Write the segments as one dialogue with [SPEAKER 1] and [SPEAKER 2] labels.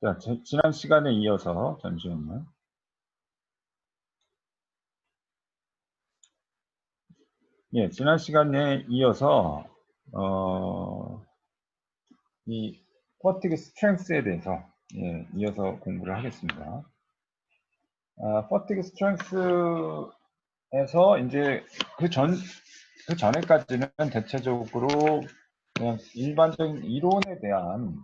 [SPEAKER 1] 자, 지난 시간에 이어서 잠시만요. 예, 지난 시간에 이어서 이 퍼티그 스트렝스에 대해서 이어서 공부를 하겠습니다. 퍼티그 스트렝스에서 이제 그 전에까지는 대체적으로 그냥 일반적인 이론에 대한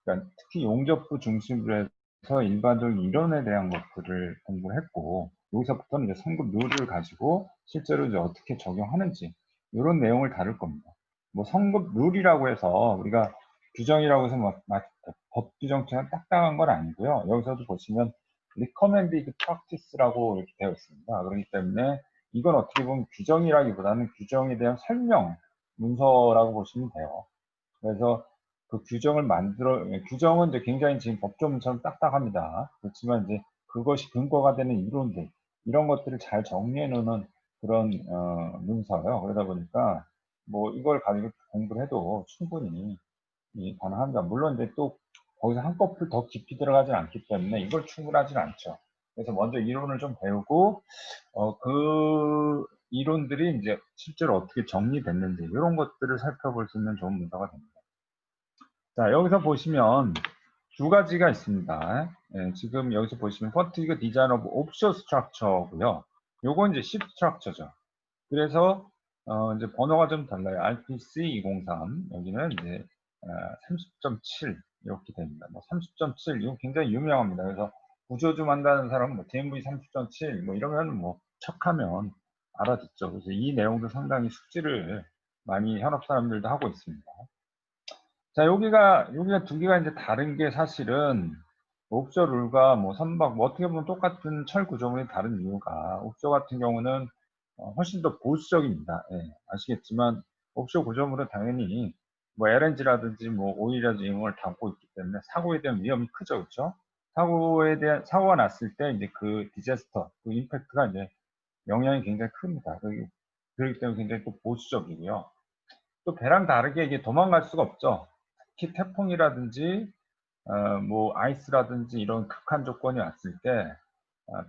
[SPEAKER 1] 그러니까 특히 용접부 중심으로 해서 일반적인 이론에 대한 것들을 공부를 했고, 여기서부터는 이제 성급 룰을 가지고 실제로 이제 어떻게 적용하는지 이런 내용을 다룰 겁니다. 뭐 성급 룰이라고 해서 우리가 규정이라고 해서 법 규정처럼 딱딱한 건 아니고요. 여기서도 보시면 recommended practice라고 이렇게 되어 있습니다. 그렇기 때문에 이건 어떻게 보면 규정이라기보다는 규정에 대한 설명 문서라고 보시면 돼요. 그래서 그 규정은 이제 굉장히 지금 법조문처럼 딱딱합니다. 그렇지만 이제 그것이 근거가 되는 이론들, 이런 것들을 잘 정리해 놓는 그런, 문서요. 그러다 보니까 뭐 이걸 가지고 공부를 해도 충분히 가능합니다. 물론 이제 또 거기서 한꺼풀 더 깊이 들어가진 않기 때문에 이걸 충분하진 않죠. 그래서 먼저 이론을 좀 배우고, 그 이론들이 이제 실제로 어떻게 정리됐는지, 이런 것들을 살펴볼 수 있는 좋은 문서가 됩니다. 자, 여기서 보시면 두 가지가 있습니다. 지금 여기서 보시면 퍼티그 디자인 오브 옵션 스트럭처고요. 요건 이제 10 스트럭처죠. 그래서 이제 번호가 좀 달라요. RPC 203 여기는 이제 30.7 이렇게 됩니다. 뭐 30.7 이거 굉장히 유명합니다. 그래서 구조 좀 한다는 사람은 뭐 DMV 30.7 뭐 이러면 뭐 척하면 알아듣죠. 그래서 이 내용도 상당히 숙지를 많이 현업 사람들도 하고 있습니다. 자, 여기가 두 개가 이제 다른 게 사실은 옵쇼 룰과 뭐 선박, 뭐 어떻게 보면 똑같은 철 구조물이 다른 이유가 옵쇼 같은 경우는 훨씬 더 보수적입니다. 예, 아시겠지만 옵쇼 구조물은 당연히 뭐 LNG라든지 뭐 오일이라든지 이런 걸 담고 있기 때문에 사고에 대한 위험이 크죠, 그렇죠? 사고가 났을 때 이제 그 디자스터, 그 임팩트가 이제 영향이 굉장히 큽니다. 그렇기 때문에 굉장히 또 보수적이고요. 또 배랑 다르게 이게 도망갈 수가 없죠. 특히 태풍이라든지 뭐 아이스라든지 이런 극한 조건이 왔을 때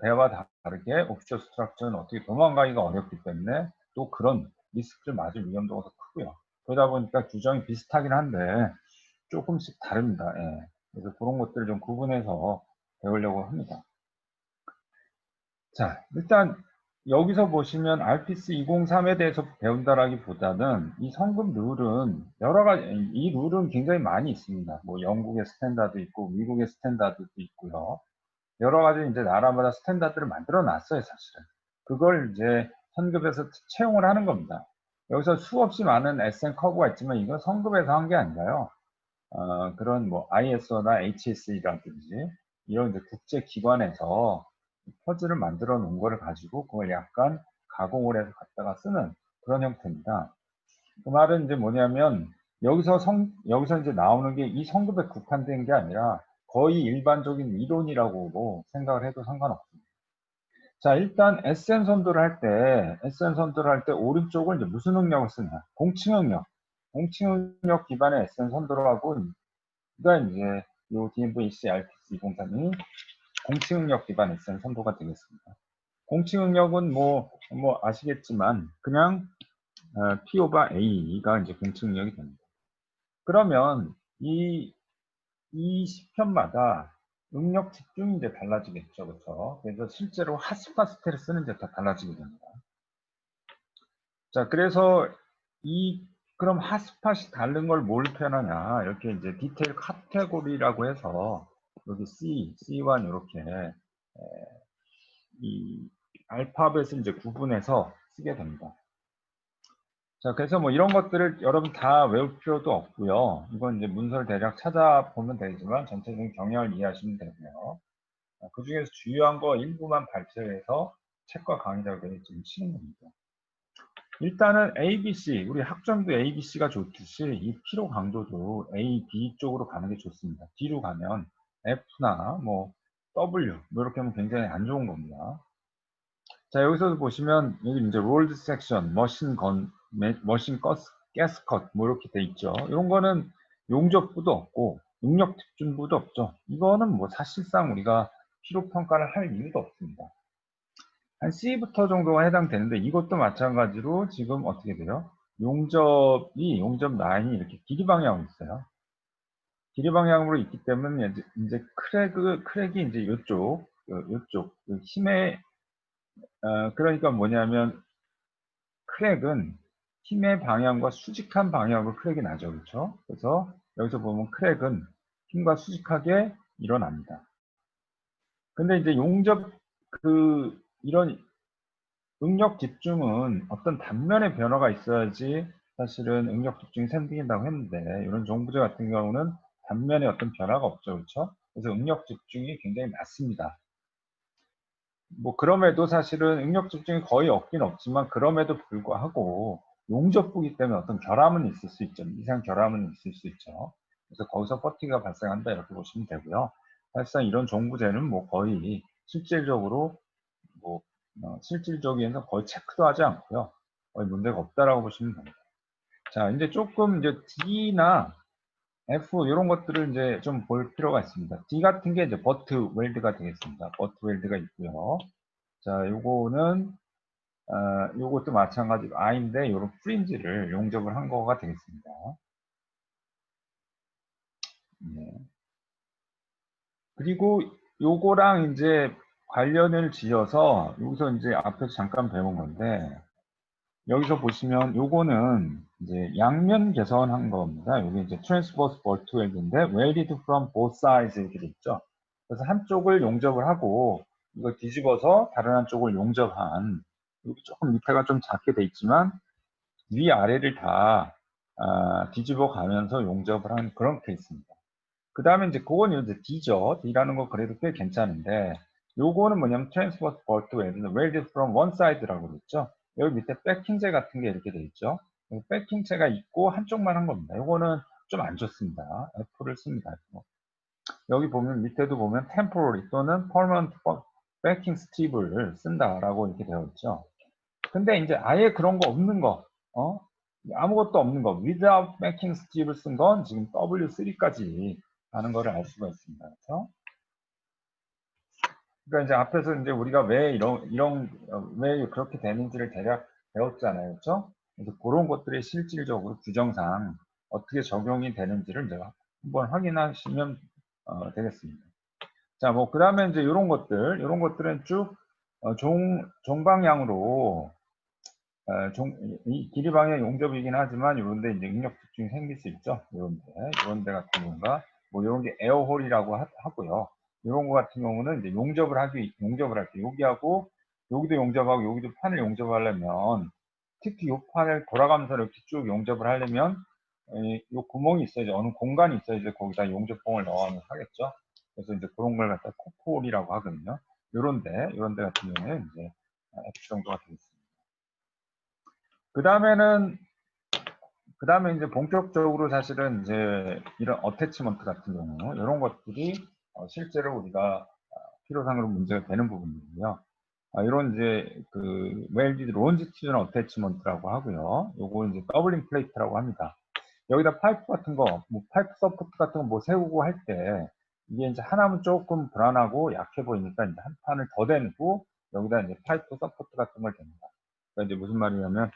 [SPEAKER 1] 배와 다르게 옵쇼 스트럭처는 어떻게 도망가기가 어렵기 때문에 또 그런 리스크를 맞을 위험도가 더 크고요. 그러다 보니까 규정이 비슷하긴 한데 조금씩 다릅니다. 예. 그래서 그런 것들을 좀 구분해서 배우려고 합니다. 자, 일단 여기서 보시면 RPC 203에 대해서 배운다라기보다는 이 성급 룰은 여러 가지, 이 룰은 굉장히 많이 있습니다. 뭐 영국의 스탠다드 있고 미국의 스탠다드도 있고요. 여러 가지 이제 나라마다 스탠다드를 만들어 놨어요, 사실은. 그걸 이제 성급에서 채용을 하는 겁니다. 여기서 수없이 많은 SN 커브가 있지만 이건 성급에서 한 게 아니라요. 그런 뭐 ISO나 HSE라든지 이런 이제 국제 기관에서 퍼즐을 만들어 놓은 거를 가지고 그걸 약간 가공을 해서 갖다가 쓰는 그런 형태입니다. 그 말은 이제 뭐냐면 여기서 이제 나오는 게 이 성급에 국한된 게 아니라 거의 일반적인 이론이라고 생각을 해도 상관없습니다. 자, 일단 SN 선도를 할 때 오른쪽을 이제 무슨 능력을 쓰냐? 공칭 능력 기반의 SN 선도를 하고, 그러니까 이제 요 DMVC RPC 203이 공칭능력 기반 SN 선도가 되겠습니다. 공칭능력은 뭐 아시겠지만 그냥 P 오버 A가 이제 공칭능력이 됩니다. 그러면 이 시편마다 응력 집중이 이제 달라지겠죠, 그렇죠? 그래서 실제로 하스파스텔을 쓰는 게 다 달라지게 됩니다. 자, 그래서 그럼 핫스팟이 다른 걸 뭘 표현하냐. 이렇게 이제 디테일 카테고리라고 해서 여기 C1 이렇게 이 알파벳을 이제 구분해서 쓰게 됩니다. 자, 그래서 뭐 이런 것들을 여러분 다 외울 필요도 없고요. 이건 이제 문서를 대략 찾아보면 되지만 전체적인 경향을 이해하시면 되고요. 그 중에서 주요한 거 일부만 발췌해서 책과 강의 자료에 좀 치는 겁니다. 일단은 ABC, 우리 학점도 ABC가 좋듯이 이 피로 강도도 A, B 쪽으로 가는 게 좋습니다. D로 가면 F나 뭐 W, 뭐 이렇게 하면 굉장히 안 좋은 겁니다. 자, 여기서도 보시면 여기 이제 롤드 섹션, 머신 가스컷 뭐 이렇게 돼 있죠. 이런 거는 용접부도 없고 응력 집중도도 없죠. 이거는 뭐 사실상 우리가 피로 평가를 할 이유도 없습니다. 한 C부터 정도가 해당되는데 이것도 마찬가지로 지금 어떻게 돼요? 용접 라인이 이렇게 길이 방향으로 있어요. 길이 방향으로 있기 때문에 이제 크랙이 이제 요쪽, 힘의, 그러니까 뭐냐면 크랙은 힘의 방향과 수직한 방향으로 크랙이 나죠. 그렇죠? 그래서 여기서 보면 크랙은 힘과 수직하게 일어납니다. 근데 이제 이런 응력 집중은 어떤 단면의 변화가 있어야지 사실은 응력 집중이 생긴다고 했는데 이런 종부제 같은 경우는 단면에 어떤 변화가 없죠. 그렇죠? 그래서 응력 집중이 굉장히 낮습니다. 뭐 그럼에도 사실은 응력 집중이 거의 없긴 없지만 그럼에도 불구하고 용접부기 때문에 어떤 결함은 있을 수 있죠. 이상 결함은 있을 수 있죠. 그래서 거기서 퍼티가 발생한다 이렇게 보시면 되고요. 사실상 이런 종부제는 뭐 거의 실질적으로 뭐 실질적인에서 거의 체크도 하지 않고요. 거의 문제가 없다라고 보시면 됩니다. 자, 이제 조금 이제 D나 F 이런 것들을 이제 좀 볼 필요가 있습니다. D 같은 게 이제 버트 웰드가 되겠습니다. 버트 웰드가 있고요. 자, 요것도 마찬가지로 I인데 요런 프린지를 용접을 한 거가 되겠습니다. 네. 그리고 요거랑 이제 관련을 지어서 여기서 이제 앞에서 잠깐 배운 건데 여기서 보시면 요거는 이제 양면 개선한 겁니다. 여기 이제 transverse bolt weld인데 welded from both sides 이렇게 돼 있죠. 그래서 한쪽을 용접을 하고 이거 뒤집어서 다른 한쪽을 용접한 여기 조금 밑에가 좀 작게 돼 있지만 위아래를 다 뒤집어 가면서 용접을 한 그런 케이스입니다. 그 다음에 이제 그건 이제 D죠. D라는 거 그래도 꽤 괜찮은데 요거는 뭐냐면 transverse bolt welded from one side라고 그랬죠. 여기 밑에 백킹재 같은 게 이렇게 돼 있죠. 백킹재가 있고 한쪽만 한 겁니다. 요거는 좀 안 좋습니다. F를 씁니다. 여기 보면 밑에도 보면 temporary 또는 permanent backing strip을 쓴다라고 이렇게 되어 있죠. 근데 이제 아예 그런 거 없는 거, 아무것도 없는 거, without backing strip을 쓴 건 지금 W3까지 가는 거를 알 수가 있습니다. 그렇죠? 그러니까 이제 앞에서 이제 우리가 왜 그렇게 되는지를 대략 배웠잖아요. 그렇죠? 그래서 그런 것들이 실질적으로 규정상 어떻게 적용이 되는지를 이제 한번 확인하시면 되겠습니다. 자, 뭐, 그 다음에 이제 이런 것들은 쭉, 종방향으로, 이 길이 방향 용접이긴 하지만, 요런데 이제 응력 집중이 생길 수 있죠. 요런 데 같은 경우가, 뭐, 요런 게 에어홀이라고 하고요. 요런 거 같은 경우는 이제 용접을 할 때, 여기하고, 여기도 용접하고, 여기도 판을 용접하려면, 특히 요 판을 돌아가면서 이렇게 쭉 용접을 하려면, 요 구멍이 있어야지, 어느 공간이 있어야지 거기다 용접봉을 넣으면 하겠죠. 그래서 이제 그런 걸 갖다 코폴이라고 하거든요. 요런데 같은 경우는 이제 F 정도가 되겠습니다. 그 다음에 이제 본격적으로 사실은 이제 이런 어태치먼트 같은 경우, 이런 것들이 실제로 우리가 필요상으로 문제가 되는 부분이고요. 이런 이제 그 웰디드 론지튜드널 어태치먼트라고 하고요. 요거 이제 더블링 플레이트라고 합니다. 여기다 파이프 같은 거, 뭐 파이프 서포트 같은 거 뭐 세우고 할 때 이게 이제 하나면 조금 불안하고 약해 보이니까 이제 한 판을 더 대고 여기다 이제 파이프 서포트 같은 걸 댑니다. 그러니까 이제 무슨 말이냐면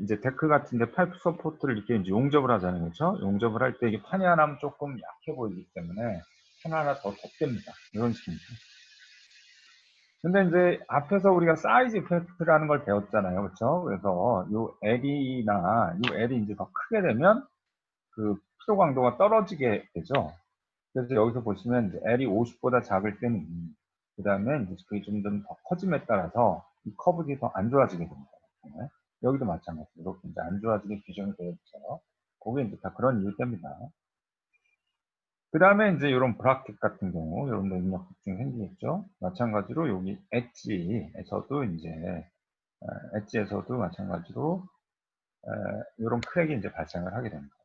[SPEAKER 1] 이제 데크 같은데 파이프 서포트를 이렇게 이제 용접을 하잖아요, 그렇죠? 용접을 할 때 이게 판이 하나면 조금 약해 보이기 때문에 판 하나 더 덮됩니다. 이런 식입니다. 근데 이제 앞에서 우리가 사이즈 이펙트라는 걸 배웠잖아요, 그렇죠? 그래서 요 L이 이제 더 크게 되면 그 피로 강도가 떨어지게 되죠. 그래서 여기서 보시면 이제 L이 50보다 작을 때는 그 다음에 이제 그게 좀 더 커짐에 따라서 이 커브가 더 안 좋아지게 됩니다. 네. 여기도 마찬가지로 이렇게 이제 안 좋아지게 규정이 되어 있죠. 그게 이제 다 그런 이유 때문이다. 그 다음에 이제 이런 브라켓 같은 경우, 이런 능력 특징이 생기겠죠. 마찬가지로 여기 엣지에서도 마찬가지로 이런 크랙이 이제 발생을 하게 됩니다.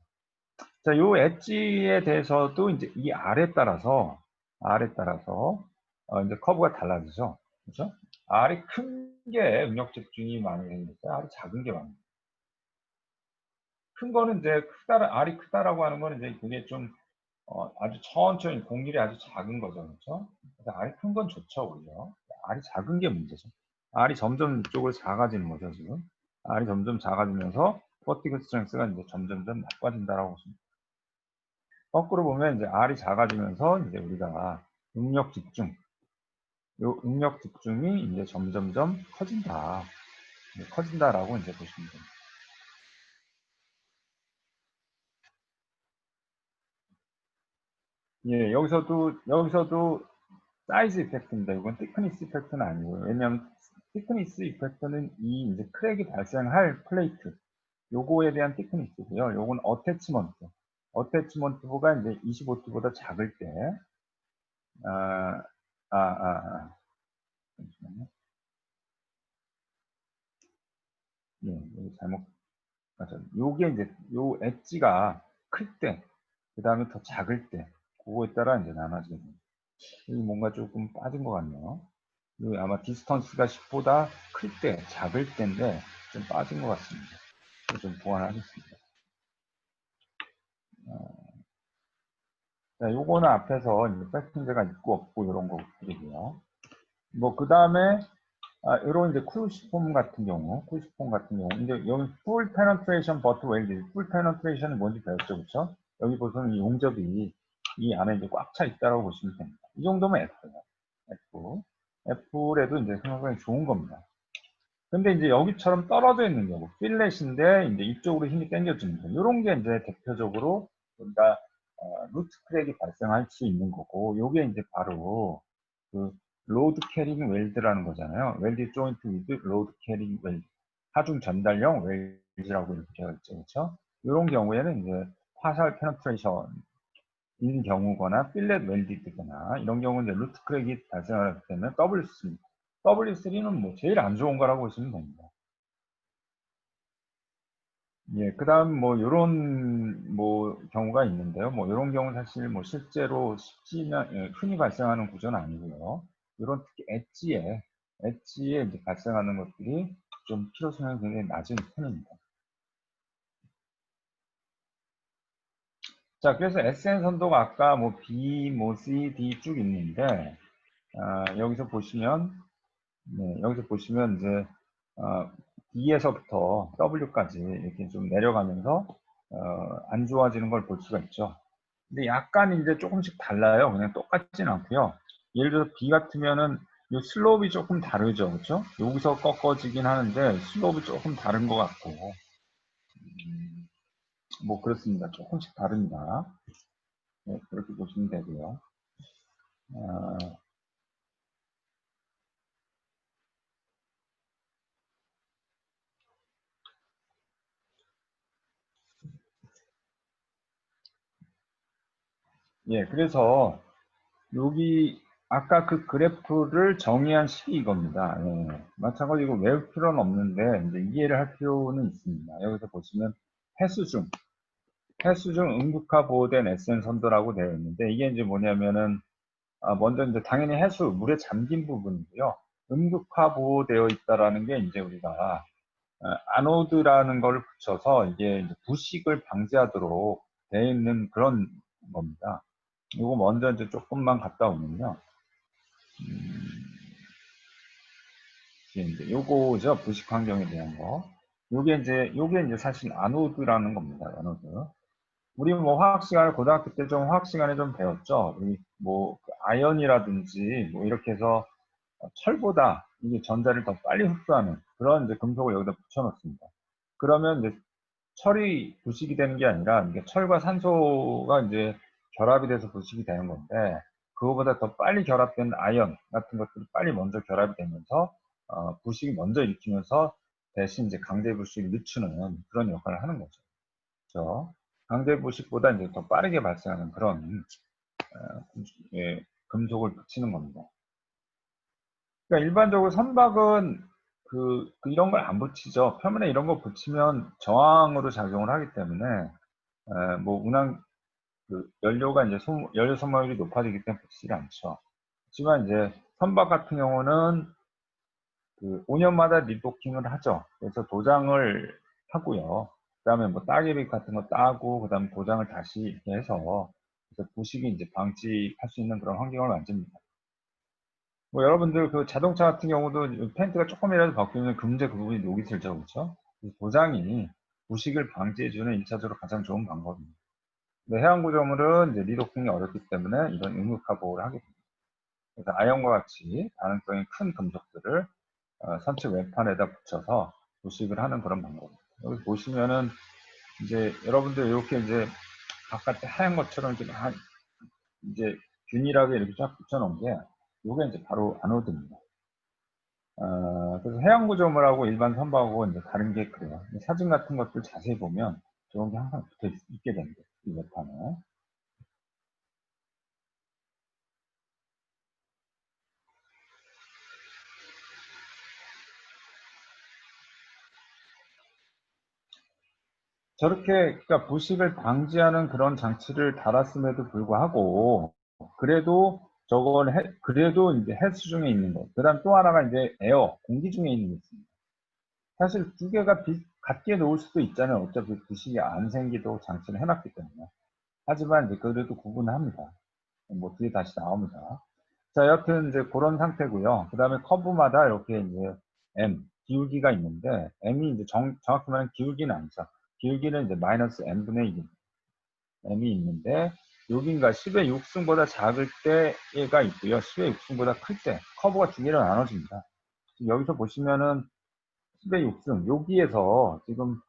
[SPEAKER 1] 자, 요 엣지에 대해서도 이제 이 알에 따라서 이제 커브가 달라지죠. 그죠? 알이 큰 게 응력 집중이 많이 생기니까 알이 작은 게 많아요. 큰 거는 이제 알이 크다라고 하는 거는 이제 그게 좀 아주 천천히 공률이 아주 작은 거죠, 그렇죠? 그래서 알이 큰 건 좋죠, 오히려. 알이 작은 게 문제죠. 알이 점점 이쪽으로 작아지는 거죠, 지금. 알이 점점 작아지면서 버티컬 스트렝스가 이제 점점점 나빠진다라고 보시면 돼요. 거꾸로 보면 이제 알이 작아지면서 이제 우리가 응력 집중, 요 응력 집중이 이제 점점점 커진다. 커진다라고 이제 보시면 됩니다. 예, 여기서도 사이즈 이펙트입니다. 이건 티크니스 이펙트는 아니고요. 왜냐하면 티크니스 이펙트는 이 이제 크랙이 발생할 플레이트, 요거에 대한 티크니스고요. 요건 어태치먼트. 어태치먼트가 이제 25T보다 작을 때, 아, 잠시만요. 예, 여기 잘못, 맞아. 요게 이제, 요 엣지가 클 때, 그 다음에 더 작을 때, 그거에 따라 이제 나눠지게 됩니다. 여기 뭔가 조금 빠진 것 같네요. 여기 아마 디스턴스가 10보다 클 때, 작을 때인데, 좀 빠진 것 같습니다. 좀 보완하겠습니다. 자, 요거는 앞에서 이제 백틴제가 있고 없고 이런 것들이고요. 뭐, 그 다음에, 이런 이제 쿠시폼 같은 경우, 이제 여기 full penetration but welded, full penetration이 뭔지 배웠죠, 그쵸? 여기 보시면 이 용접이 이 안에 이제 꽉 차 있다라고 보시면 됩니다. 이 정도면 F예요. F. F래도 이제 상당히 좋은 겁니다. 근데 이제 여기처럼 떨어져 있는 경우, 필렛인데 이제 이쪽으로 힘이 당겨지는 거, 이런 게 이제 대표적으로 우리가 루트 크랙이 발생할 수 있는 거고, 요게 이제 바로 그 로드 캐링 웰드라는 거잖아요. 웰드 조인트 위드 로드 캐링 웰드, 하중 전달형 웰드라고 이렇게 되어 있죠, 그렇죠? 이런 경우에는 이제 파셜 페너트레이션 인 경우거나 필렛 웰디드거나 이런 경우는 이제 루트 크랙이 발생하게 되면 W3. W3는 뭐 제일 안 좋은 거라고 보시면 됩니다. 예, 그 다음 뭐 요런 뭐 경우가 있는데요. 뭐 요런 경우 사실 뭐 실제로 쉽지는 흔히 발생하는 구조는 아니고요. 요런 특히 엣지에 이제 발생하는 것들이 좀 필요성이 굉장히 낮은 편입니다. 자, 그래서 SN 선도가 아까 뭐 B, 뭐 C, D 쭉 있는데 여기서 보시면 여기서 보시면 이제 D에서부터 W까지 이렇게 좀 내려가면서 안 좋아지는 걸 볼 수가 있죠. 근데 약간 이제 조금씩 달라요. 그냥 똑같진 않고요. 예를 들어서 B 같으면은 이 슬롭이 조금 다르죠, 그렇죠? 여기서 꺾어지긴 하는데 슬롭이 조금 다른 것 같고, 뭐 그렇습니다. 조금씩 다릅니다. 네, 그렇게 보시면 되고요. 어, 예, 그래서 여기 아까 그 그래프를 정의한 식이 이겁니다. 예, 마찬가지로 외울 필요는 없는데 이제 이해를 할 필요는 있습니다. 여기서 보시면 해수중 응급화 보호된 SN 선도라고 되어 있는데 이게 이제 뭐냐면은 먼저 이제 당연히 물에 잠긴 부분이고요. 응급화 보호되어 있다라는 게 이제 우리가 아노드라는 걸 붙여서 이게 이제 부식을 방지하도록 되어 있는 그런 겁니다. 이거 먼저 이제 조금만 갔다 오면요. 이제 요거죠. 부식 환경에 대한 거. 요게 이제 사실 아노드라는 겁니다. 아노드. 우리 뭐 화학 시간을 고등학교 때 좀 화학 시간에 좀 배웠죠. 우리 뭐그 아연이라든지 뭐 이렇게 해서 철보다 이게 전자를 더 빨리 흡수하는 그런 이제 금속을 여기다 붙여놓습니다. 그러면 이제 철이 부식이 되는 게 아니라 이게 철과 산소가 이제 결합이 돼서 부식이 되는 건데 그거보다 더 빨리 결합된 아연 같은 것들이 빨리 먼저 결합이 되면서 부식이 먼저 일으키면서 대신 이제 강제 부식을 늦추는 그런 역할을 하는 거죠. 그렇죠? 강제 부식보다 이제 더 빠르게 발생하는 그런 예, 금속을 붙이는 겁니다. 그러니까 일반적으로 선박은 이런 걸 안 붙이죠. 표면에 이런 거 붙이면 저항으로 작용을 하기 때문에 뭐 운항 연료가 이제 연료 소모율이 높아지기 때문에 붙이지 않죠. 하지만 이제 선박 같은 경우는 5년마다 리도킹을 하죠. 그래서 도장을 하고요. 그다음에 뭐 따개비 같은 거 따고 그다음에 도장을 다시 이렇게 해서 그래서 부식이 이제 방지할 수 있는 그런 환경을 만듭니다. 뭐 여러분들 그 자동차 같은 경우도 페인트가 조금이라도 바뀌면 금세 그 부분이 녹이 슬죠, 그렇죠? 도장이 부식을 방지해주는 1차적으로 가장 좋은 방법입니다. 근데 해양구조물은 이제 리도킹이 어렵기 때문에 이런 응급화 보호를 하게 됩니다. 그래서 아연과 같이 가능성이 큰 금속들을 선체 외판에다 붙여서 부식을 하는 그런 방법입니다. 여기 보시면은 이제 여러분들 이렇게 이제 바깥에 하얀 것처럼 이렇게 막 이제 균일하게 이렇게 쫙 붙여놓은 게 이게 이제 바로 아노드입니다. 그래서 해양구조물하고 일반 선박하고 이제 다른 게 그래요. 사진 같은 것들 자세히 보면 저런 게 항상 붙어 있게 됩니다. 이 외판에. 저렇게 그러니까 부식을 방지하는 그런 장치를 달았음에도 불구하고 그래도 저걸 그래도 이제 헬스 중에 있는 거. 그다음 또 하나가 이제 에어 공기 중에 있는 게 있습니다. 사실 두 개가 같게 놓을 수도 있잖아요. 어차피 부식이 안 생기도록 장치를 해놨기 때문에. 하지만 이제 그래도 구분합니다. 뭐 뒤에 다시 나옵니다. 자, 여튼 이제 그런 상태고요. 그 다음에 커브마다 이렇게 이제 M, 기울기가 있는데, M이 이제 정확히 말하면 기울기는 아니죠. 기울기는 이제 마이너스 M분의 1. M이 있는데, 여긴가 10의 6승보다 작을 때가 있고요. 10의 6승보다 클 때, 커브가 두 개로 나눠집니다. 여기서 보시면은 10의 6승, 여기에서 지금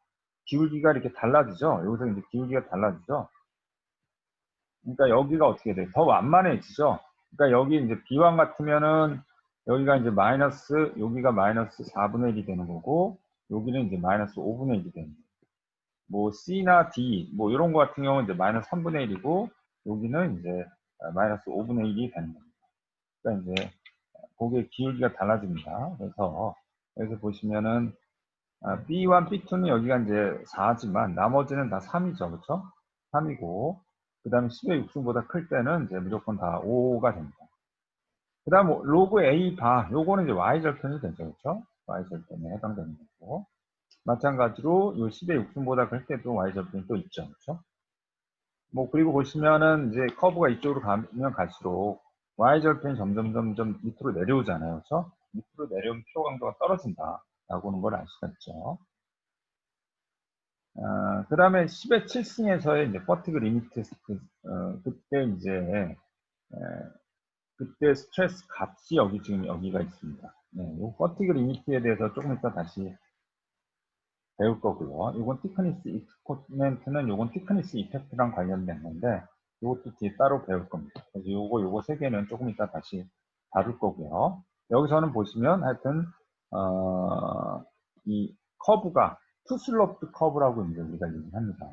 [SPEAKER 1] 기울기가 이렇게 달라지죠. 여기서 이제 기울기가 달라지죠. 그러니까 여기가 어떻게 돼요? 더 완만해지죠? 그러니까 여기 이제 B1 같으면은 여기가 이제 마이너스, 여기가 마이너스 4분의 1이 되는 거고, 여기는 이제 마이너스 5분의 1이 되는 거예요. 뭐 C나 D, 뭐 이런 거 같은 경우는 이제 마이너스 3분의 1이고, 여기는 이제 마이너스 5분의 1이 되는 겁니다. 그러니까 이제 그게 기울기가 달라집니다. 그래서 여기서 보시면은 B1, B2는 여기가 이제 4지만 나머지는 다 3이죠. 그렇죠? 3이고 그 다음에 10의 6승보다 클 때는 이제 무조건 다 5가 됩니다. 그 다음 로그 A 바 요거는 이제 Y절편이 되죠. 그렇죠? Y절편에 해당되는 거고 마찬가지로 요 10의 6승보다 클 때도 Y절편이 또 있죠. 그렇죠? 뭐 그리고 보시면은 이제 커브가 이쪽으로 가면 갈수록 Y절편이 점점 밑으로 내려오잖아요. 그렇죠? 밑으로 내려오면 피로 강도가 떨어진다 라고 하는 걸 아시겠죠? 그 다음에 10의 7승에서의 이제 퍼티그 리미트, 그때 이제, 그때 스트레스 값이 여기 지금 여기가 있습니다. 네, 요 퍼티그 리미트에 대해서 조금 이따 다시 배울 거고요. 이건 티크니스 이코멘트는 요건 티크니스 이펙트랑 관련된 건데, 이것도 뒤에 따로 배울 겁니다. 그래서 요거 세 개는 조금 이따 다시 다룰 거고요. 여기서는 보시면 하여튼, 이 커브가 투슬로프 커브라고 이제 우리가 얘기합니다.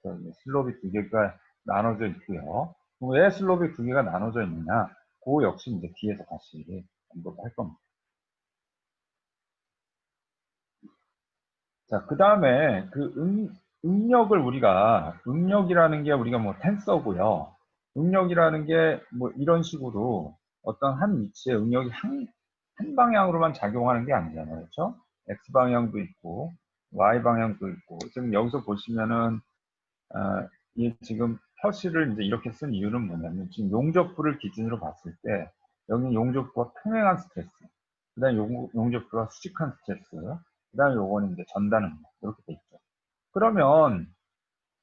[SPEAKER 1] 그래서 슬롭이 두 개가 나눠져 있고요. 왜 슬롭이 두 개가 나눠져 있느냐? 그 역시 이제 뒤에서 다시 언급할 겁니다. 자, 그 다음에 그 응력을 응력이라는 게 우리가 뭐 텐서고요. 응력이라는 게 뭐 이런 식으로 어떤 한 위치에 응력이 한 방향으로만 작용하는 게 아니잖아요. 그렇죠? X방향도 있고, Y방향도 있고, 지금 여기서 보시면은, 이 지금 표시를 이제 이렇게 쓴 이유는 뭐냐면, 지금 용접부를 기준으로 봤을 때, 여기 용접부가 평행한 스트레스, 그 다음에 용접부가 수직한 스트레스, 그 다음에 요거는 이제 전단응 이렇게 돼 있죠. 그러면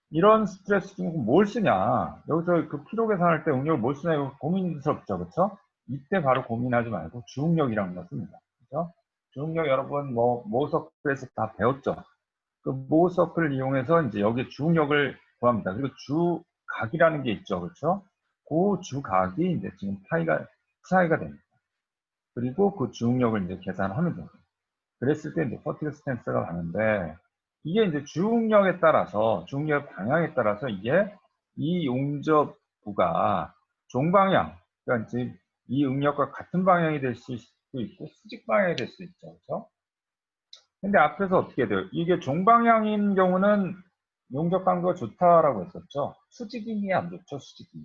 [SPEAKER 1] 이런 스트레스 중에 뭘 쓰냐? 여기서 그 피로 계산할 때 응력을 뭘 쓰냐? 이거 고민스럽죠, 그렇죠? 이때 바로 고민하지 말고 주응력이라는 걸 씁니다. 그렇죠? 주응력 여러분 뭐 모서클에서 다 배웠죠? 그 모서클을 이용해서 이제 여기 주응력을 구합니다. 그리고 주각이라는 게 있죠, 그렇죠? 그 주각이 이제 지금 파이가 됩니다. 그리고 그 주응력을 이제 계산하면 됩니다. 그랬을 때 이제 퍼티그 스탠스가 가는데 이게 이제 중력의 방향에 따라서 이게 이 용접부가 종방향, 그러니까 지금 이 응력과 같은 방향이 될 수도 있고 수직 방향이 될 수 있죠, 그렇죠? 근데 앞에서 어떻게 돼요? 이게 종방향인 경우는 용접 강도가 좋다라고 했었죠. 수직임이 안 좋죠, 수직임.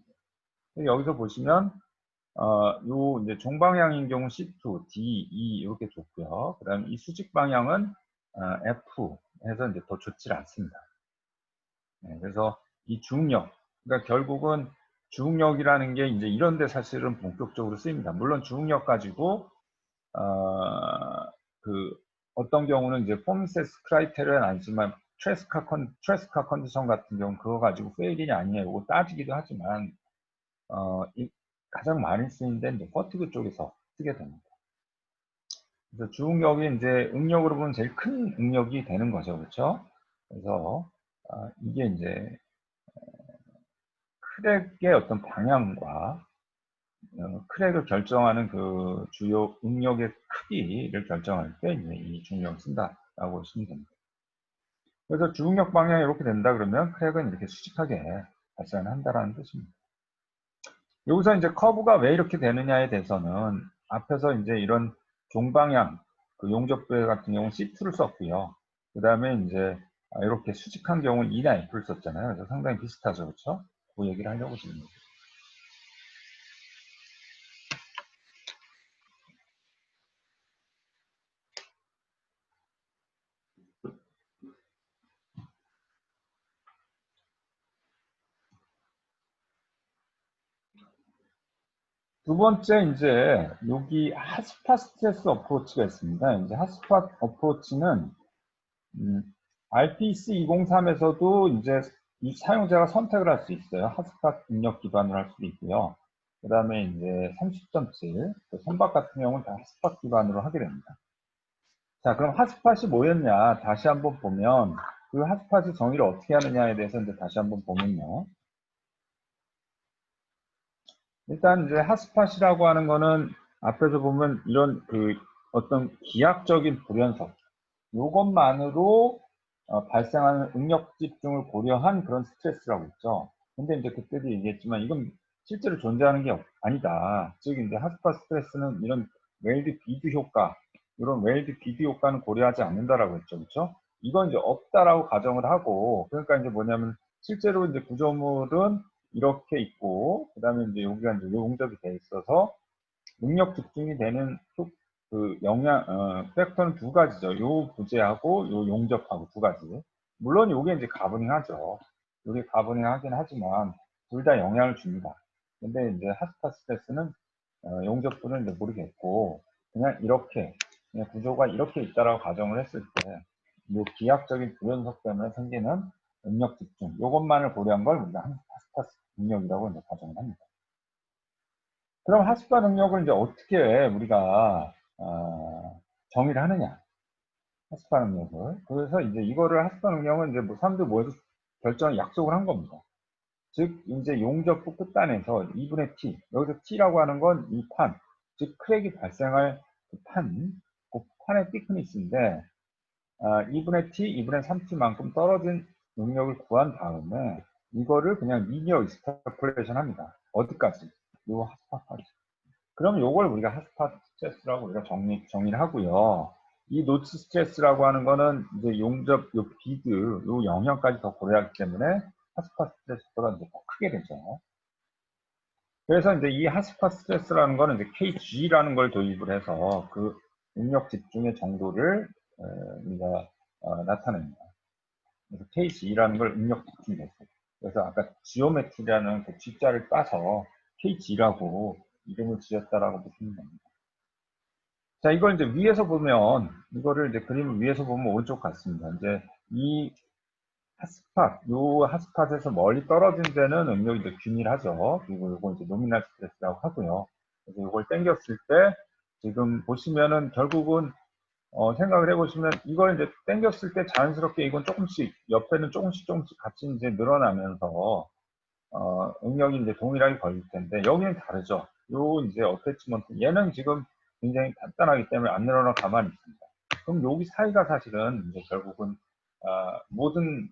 [SPEAKER 1] 여기서 보시면 요 이제 종방향인 경우 C2, D, E 이렇게 좋고요. 그 다음에 이 수직 방향은 F 해서 이제 더 좋지 않습니다. 네, 그래서 이 중력, 그러니까 결국은 주응력이라는 게 이제 이런데 사실은 본격적으로 쓰입니다. 물론 주응력 가지고 그 어떤 경우는 이제 폼세스 크라이테리아는 아니지만 트레스카 컨디션 같은 경우는 그거 가지고 페일이냐 아니냐 이거 따지기도 하지만 가장 많이 쓰인 데는 이제 퍼티그 쪽에서 쓰게 됩니다. 그래서 주응력이 이제 응력으로 보면 제일 큰 응력이 되는 거죠, 그렇죠? 그래서 이게 이제 크랙의 어떤 방향과 크랙을 결정하는 그 주요 응력의 크기를 결정할 때 이제 이 중력을 쓴다라고 보시면 됩니다. 그래서 주응력 방향이 이렇게 된다 그러면 크랙은 이렇게 수직하게 발산한다라는 뜻입니다. 여기서 이제 커브가 왜 이렇게 되느냐에 대해서는 앞에서 이제 이런 종방향, 그 용접배 같은 경우는 C2를 썼고요. 그 다음에 이제 이렇게 수직한 경우는 E나 F를 썼잖아요. 그래서 상당히 비슷하죠. 그렇죠? 그 얘기를 하려고 지금. 두 번째 이제 여기 핫스팟 스트레스 어프로치가 있습니다. 이제 핫스팟 어프로치는 RPC 203에서도 이제 이 사용자가 선택을 할 수 있어요. 핫스팟 입력 기반으로 할 수도 있고요. 그 다음에 이제 30.7, 선박 같은 경우는 다 핫스팟 기반으로 하게 됩니다. 자, 그럼 핫스팟이 뭐였냐? 다시 한번 보면 그 핫스팟의 정의를 어떻게 하느냐에 대해서 이제 다시 한번 보면요. 일단 이제 핫스팟이라고 하는 거는 앞에서 보면 이런 그 어떤 기하적인 불연속 요것만으로 발생하는 응력 집중을 고려한 그런 스트레스라고 있죠. 근데 이제 그때도 얘기했지만 이건 실제로 존재하는 게 아니다. 즉 이제 핫스팟 스트레스는 이런 웰드 비드 효과, 이런 웰드 비드 효과는 고려하지 않는다라고 했죠. 그렇죠? 이건 이제 없다라고 가정을 하고 그러니까 이제 뭐냐면 실제로 이제 구조물은 이렇게 있고 그다음에 이제 여기가 이제 용접이 돼 있어서 능력 집중이 되는 그 팩터는 두 가지죠. 요 부재하고 요 용접하고 두 가지. 물론 요게 이제 가버닝 하죠. 요게 가버닝 하긴 하지만 둘 다 영향을 줍니다. 근데 이제 핫스팟 스트레스는 용접부는 이제 모르겠고 그냥 이렇게 그냥 구조가 이렇게 있다라고 가정을 했을 때 요 기하학적인 불연속 때문에 생기는 응력 집중 요것만을 고려한 걸 우리가 핫스팟 능력이라고 이제 가정을 합니다. 그럼 핫스팟 능력을 이제 어떻게 우리가 정의를 하느냐? 핫스팟 능력을. 그래서 이제 이거를 핫스팟 능력은 이제 뭐 사람들 모여서 결정 약속을 한 겁니다. 즉 이제 용접부 끝단에서 2분의 t 여기서 t라고 하는 건 이 판, 즉 크랙이 발생할 그 판의 thickness인데 2분의 t, 2분의 3t만큼 떨어진 능력을 구한 다음에 이거를 그냥 리니어 익스트라폴레이션 합니다. 어디까지? 요 핫스팟까지. 그럼 요걸 우리가 핫스팟 스트레스라고 우리가 정의를 하고요. 이 노치 스트레스라고 하는 거는 이제 용접, 요 비드, 요 영향까지 더 고려하기 때문에 핫스팟 스트레스보다 이제 더 크게 되죠. 그래서 이제 이 핫스팟 스트레스라는 거는 이제 KG라는 걸 도입을 해서 그 응력 집중의 정도를 우리가 나타냅니다. 그래서 KG라는 걸 응력 집중 됐어요. 그래서 아까 지오메트리라는 그 G자를 따서 KG라고 이름을 지었다라고 보시면 됩니다. 자, 이걸 이제 위에서 보면, 이거를 이제 그림을 위에서 보면 오른쪽 같습니다. 이제 이 요 핫스팟에서 멀리 떨어진 데는 응력이 이제 균일하죠. 그리고 이거 이제 노미널 스트레스라고 하고요. 그래서 이걸 당겼을 때, 지금 보시면은 결국은, 생각을 해보시면, 이걸 이제 당겼을 때 자연스럽게 이건 조금씩, 옆에는 조금씩 같이 이제 늘어나면서, 응력이 이제 동일하게 걸릴 텐데, 여기는 다르죠. 요 이제 어태치먼트, 얘는 지금 굉장히 간단하기 때문에 안 늘어나 가만히 있습니다. 그럼 여기 사이가 사실은 이제 결국은 모든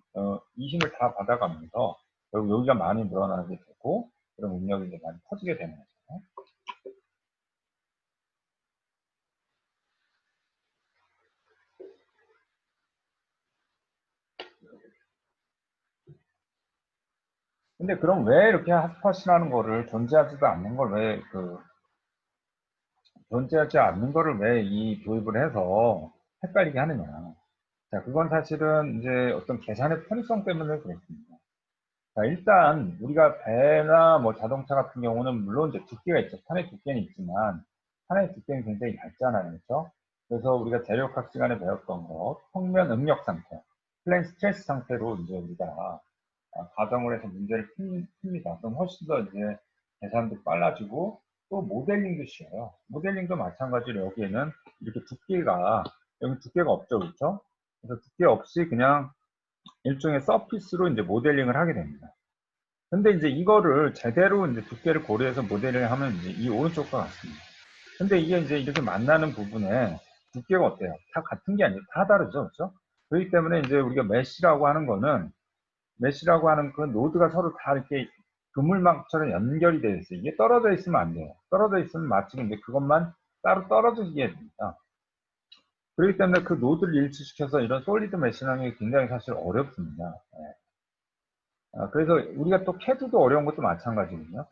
[SPEAKER 1] 이 힘을 다 받아가면서 결국 여기가 많이 늘어나게 되고 그런 응력이 이제 많이 커지게 되는 거죠. 근데 그럼 왜 이렇게 핫스팟이라는 거를 존재하지도 않는 걸 왜 존재하지 않는 거를 왜 이 도입을 해서 헷갈리게 하느냐? 자, 그건 사실은 이제 어떤 계산의 편의성 때문에 그렇습니다. 자, 일단 우리가 배나 뭐 자동차 같은 경우는 물론 이제 두께가 있죠. 판의 두께는 있지만 판의 두께는 굉장히 얇잖아요. 그렇죠? 그래서 우리가 재료학 시간에 배웠던 거, 평면 응력 상태, 플레인 스트레스 상태로 이제 우리가 가정을 해서 문제를 풉니다. 그럼 훨씬 더 이제 계산도 빨라지고 또 모델링도 쉬워요. 모델링도 마찬가지로 여기에는 이렇게 두께가 여기 두께가 없죠, 그렇죠? 그래서 두께 없이 그냥 일종의 서피스로 이제 모델링을 하게 됩니다. 근데 이제 이거를 제대로 이제 두께를 고려해서 모델링을 하면 이제 이 오른쪽과 같습니다. 근데 이게 이제 이렇게 만나는 부분에 두께가 어때요? 다 같은 게 아니고 다 다르죠, 그렇죠? 그렇기 때문에 이제 우리가 메시라고 하는 그 노드가 서로 다 이렇게 그물망처럼 연결이 되어 있어요. 이게 떨어져 있으면 안 돼요. 떨어져 있으면 마치 이제 그것만 따로 떨어지게 됩니다. 그렇기 때문에 그 노드를 일치시켜서 이런 솔리드 메시라는 게 굉장히 사실 어렵습니다. 그래서 우리가 또 캐드도 어려운 것도 마찬가지거든요.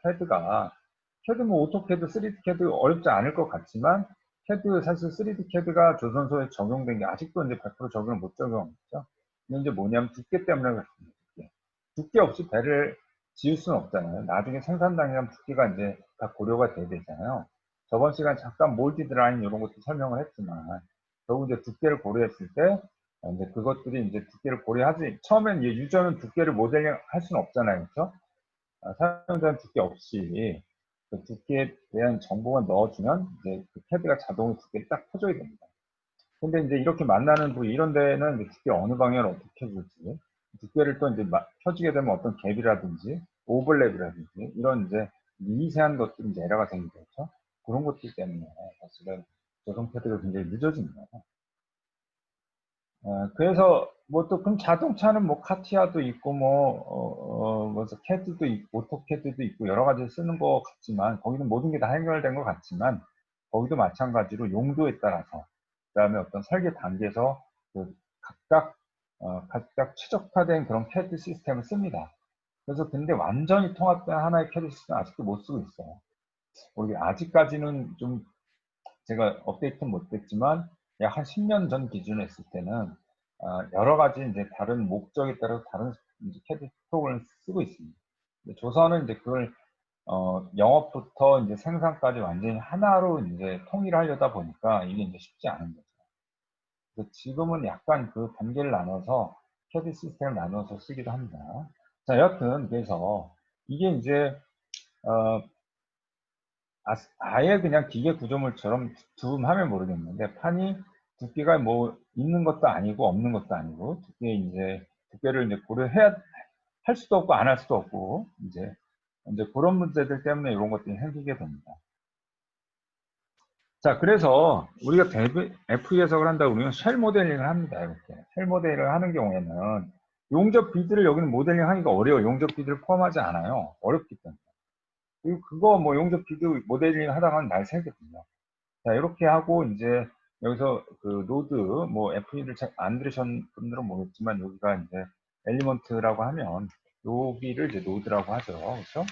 [SPEAKER 1] 캐드 뭐 오토캐드, 3D 캐드 어렵지 않을 것 같지만 캐드 사실 3D 캐드가 조선소에 적용된 게 아직도 이제 100% 적용을 못 적용했죠. 이게 이제 뭐냐면 두께 때문에 그렇습니다. 두께 없이 배를 지을 수는 없잖아요. 나중에 생산 단위랑 두께가 이제 다 고려가 돼야 되잖아요. 저번 시간에 잠깐 몰디드 라인 이런 것도 설명을 했지만 결국 이제 두께를 고려했을 때 이제 그것들이 이제 두께를 고려하지 처음엔 이제 유저는 두께를 모델링 할 수는 없잖아요. 그렇죠? 사용자는 두께 없이 그 두께에 대한 정보만 넣어주면 이제 그 캐드가 자동으로 두께를 딱 펴줘야 됩니다. 근데 이제 이렇게 만나는 부위 이런 데는 이제 두께 어느 방향을 어떻게 줄지 두께를 또 이제 펴지게 되면 어떤 갭이라든지 오버랩이라든지 이런 이제 미세한 것들이 이제 에러가 생기겠죠. 그런 것들 때문에 사실은 조성 패드가 굉장히 늦어집니다. 그래서 뭐 또 그럼 자동차는 뭐 카티아도 있고 뭐 캐드도 있고 오토캐드도 있고 여러 가지 쓰는 것 같지만 거기는 모든 게 다 해결된 것 같지만 거기도 마찬가지로 용도에 따라서 그다음에 어떤 설계 단계에서 그 각각 최적화된 그런 캐드 시스템을 씁니다. 그래서 근데 완전히 통합된 하나의 캐드 시스템 아직도 못 쓰고 있어요. 우리 아직까지는 좀 제가 업데이트 못 됐지만 약 한 10년 전 기준으로 했을 때는 여러 가지 이제 다른 목적에 따라서 다른 이제 캐드 프로그램을 쓰고 있습니다. 조선은 이제 그걸 영업부터 이제 생산까지 완전히 하나로 이제 통일하려다 보니까 이게 이제 쉽지 않은 거죠. 그래서 지금은 약간 그 단계를 나눠서 캐드 시스템을 나눠서 쓰기도 합니다. 자, 여튼 그래서 이게 이제 어, 아예 그냥 기계 구조물처럼 두음하면 모르겠는데 판이 두께가 뭐 있는 것도 아니고 없는 것도 아니고 두께를 이제 고려해야 할 수도 없고 안 할 수도 없고 이제 그런 문제들 때문에 이런 것들이 생기게 됩니다. 자, 그래서 우리가 FE 해석을 한다 그러면 쉘 모델링을 합니다. 이렇게 쉘 모델링을 하는 경우에는 용접 비드를 여기는 모델링 하기가 어려워요. 용접 비드를 포함하지 않아요. 어렵기 때문에. 그리고 그거 뭐 용접 비드 모델링 하다가는 날 새거든요. 자, 이렇게 하고 이제 여기서 그 노드 뭐 FE를 잘 안 들으신 분들은 모르겠지만 여기가 이제 엘리먼트라고 하면 여기를 이제 노드라고 하죠. 그렇죠?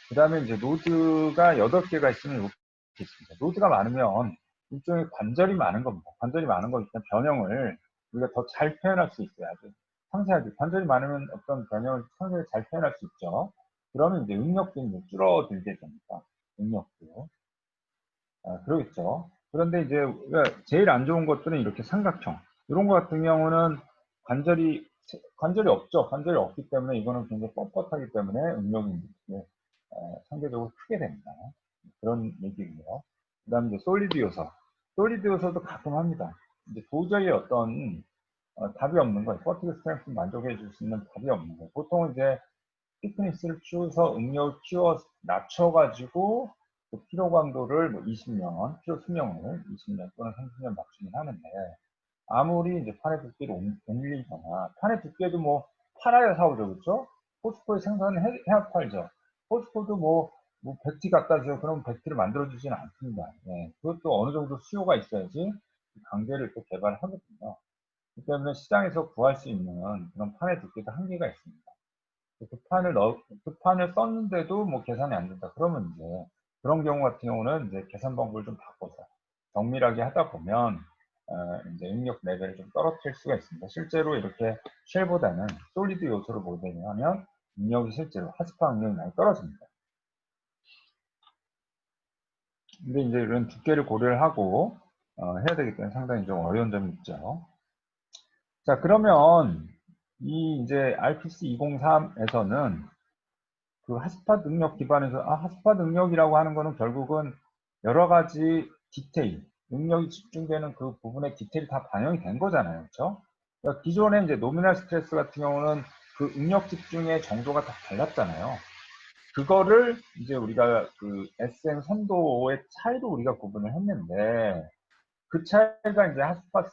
[SPEAKER 1] 그 다음에 이제 노드가 8개가 있으면 이렇게 있습니다. 노드가 많으면 일종의 관절이 많은 겁니다. 관절이 많은 거니까 변형을 우리가 더 잘 표현할 수 있어요. 아주 상세하게. 관절이 많으면 어떤 변형을 상세하게 잘 표현할 수 있죠. 그러면 이제 응력도 이제 줄어들게 됩니다. 응력도. 그러겠죠. 그런데 이제 우리가 제일 안 좋은 것들은 이렇게 삼각형. 이런 것 같은 경우는 관절이 없죠. 관절이 없기 때문에 이거는 굉장히 뻣뻣하기 때문에 응력이 이제, 상대적으로 크게 됩니다. 그런 얘기고요. 그 다음에 이제 솔리드 요소. 솔리드 요소도 가끔 합니다. 이제 도저히 어떤 답이 없는 거예요. 퍼티그 스트렝스 만족해 줄 수 있는 답이 없는 거예요. 보통은 이제 피트니스를 키워서 응력을 낮춰가지고 그 피로 강도를 뭐 20년, 피로 수명을 20년 또는 30년 맞추긴 하는데 아무리 이제 판의 두께를 옮리거나 판의 두께도 뭐 팔아야 사오죠, 그렇죠? 포스코에 생산을 해야 팔죠. 포스코도 뭐 100T 갖다 줘, 그럼 100T를 만들어주지는 않습니다. 네, 그것도 어느 정도 수요가 있어야지 강제를 또 개발하거든요. 그렇기 때문에 시장에서 구할 수 있는 그런 판의 두께도 한계가 있습니다. 그 판을 썼는데도 뭐 계산이 안 된다. 그러면 이제 그런 경우 같은 경우는 이제 계산 방법을 좀 바꿔서 정밀하게 하다 보면 이제 응력 레벨을 좀 떨어뜨릴 수가 있습니다. 실제로 이렇게 쉘보다는 솔리드 요소를 모델링하면 응력이 실제로 하스파 응력이 많이 떨어집니다. 근데 이제 이런 두께를 고려를 하고 해야 되기 때문에 상당히 좀 어려운 점이 있죠. 자, 그러면 이 이제 RPC 203에서는 그 핫스팟 능력 기반에서 핫스팟 능력이라고 하는 거는 결국은 여러 가지 디테일, 능력이 집중되는 그 부분의 디테일이 다 반영이 된 거잖아요. 그렇죠? 그러니까 기존에 이제 노미널 스트레스 같은 경우는 그 응력 집중의 정도가 다 달랐잖아요. 그거를 이제 우리가 그 SN 선도의 차이로 우리가 구분을 했는데 그 차이가 이제 핫스팟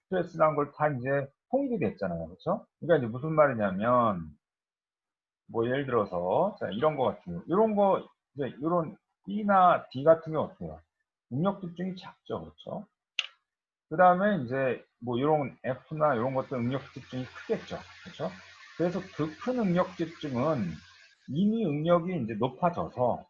[SPEAKER 1] 스트레스라는 걸 다 이제 통일이 됐잖아요. 그렇죠? 그러니까 이제 무슨 말이냐면 뭐 예를 들어서 자 이런 거 같은 거 이런 거 이제 이런 E나 D 같은 게 어때요? 응력 집중이 작죠. 그렇죠? 그 다음에 이제 뭐 이런 F나 이런 것들 응력 집중이 크겠죠. 그렇죠? 그래서 그 큰 응력 집중은 이미 응력이 이제 높아져서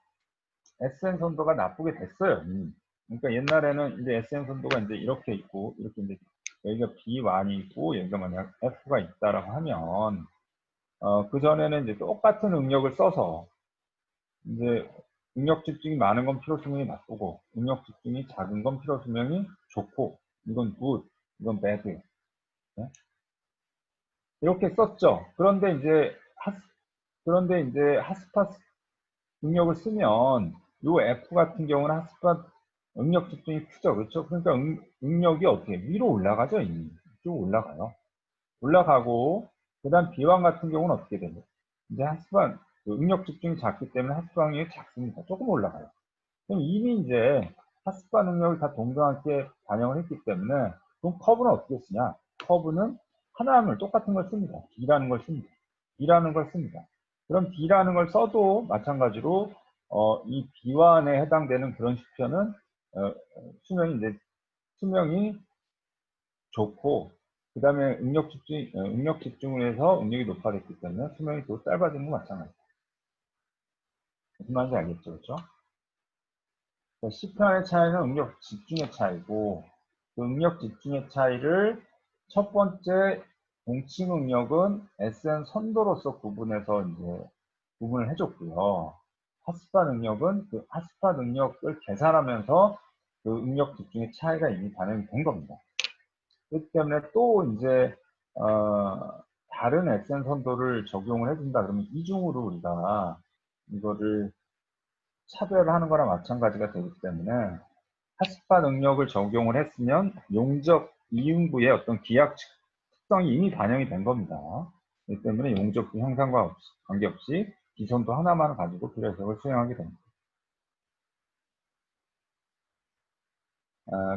[SPEAKER 1] SN 선도가 나쁘게 됐어요. 이미. 그러니까 옛날에는 이제 SN 선도가 이제 이렇게 있고 이렇게 이제 여기가 B1이 있고 여기가 만약 F가 있다라고 하면 그 전에는 이제 똑같은 응력을 써서 이제 응력 집중이 많은 건 필요 수명이 나쁘고 응력 집중이 작은 건 필요 수명이 좋고 이건 good, 이건 bad. 네? 이렇게 썼죠. 그런데 이제 핫스팟 응력을 쓰면 요 F 같은 경우는 핫스팟 응력 집중이 크죠. 그렇죠? 그러니까 응력이 어떻게 위로 올라가죠. 이미 쭉 올라가요. 올라가고 그다음 B1 같은 경우는 어떻게 되죠? 이제 핫스팟 응력 집중이 작기 때문에 핫스팟 응력이 작습니다. 조금 올라가요. 그럼 이미 이제 핫스파 능력을 다 동등하게 반영을 했기 때문에 그럼 커브는 어떻게 쓰냐? 커브는 하나함을 똑같은 걸 씁니다. B라는 걸 씁니다. B라는 걸 씁니다. 그럼 B라는 걸 써도 마찬가지로 이 B1에 해당되는 그런 수표는 수명이 좋고 그 다음에 응력 집중을 해서 응력이 높아졌기 때문에 수명이 또 짧아지는 거 마찬가지입니다. 무슨 말인지 알겠죠? 그렇죠? 시편의 차이는 응력 집중의 차이고 그 응력 집중의 차이를 첫 번째 공칭 응력은 SN 선도로서 구분해서 이제 구분을 해줬고요. 핫스팟 응력은 그 핫스팟 응력을 계산하면서 그 응력 집중의 차이가 이미 반영이 된 겁니다. 그렇기 때문에 또 이제 다른 SN 선도를 적용을 해준다 그러면 이중으로 우리가 이거를 차별하는 거랑 마찬가지가 되기 때문에 핫스팟 능력을 적용을 했으면 용접 이응부의 어떤 기하 특성이 이미 반영이 된 겁니다. 그렇기 때문에 용접부 형상과 관계없이 기선도 하나만 가지고 필요해석을 수행하게 됩니다.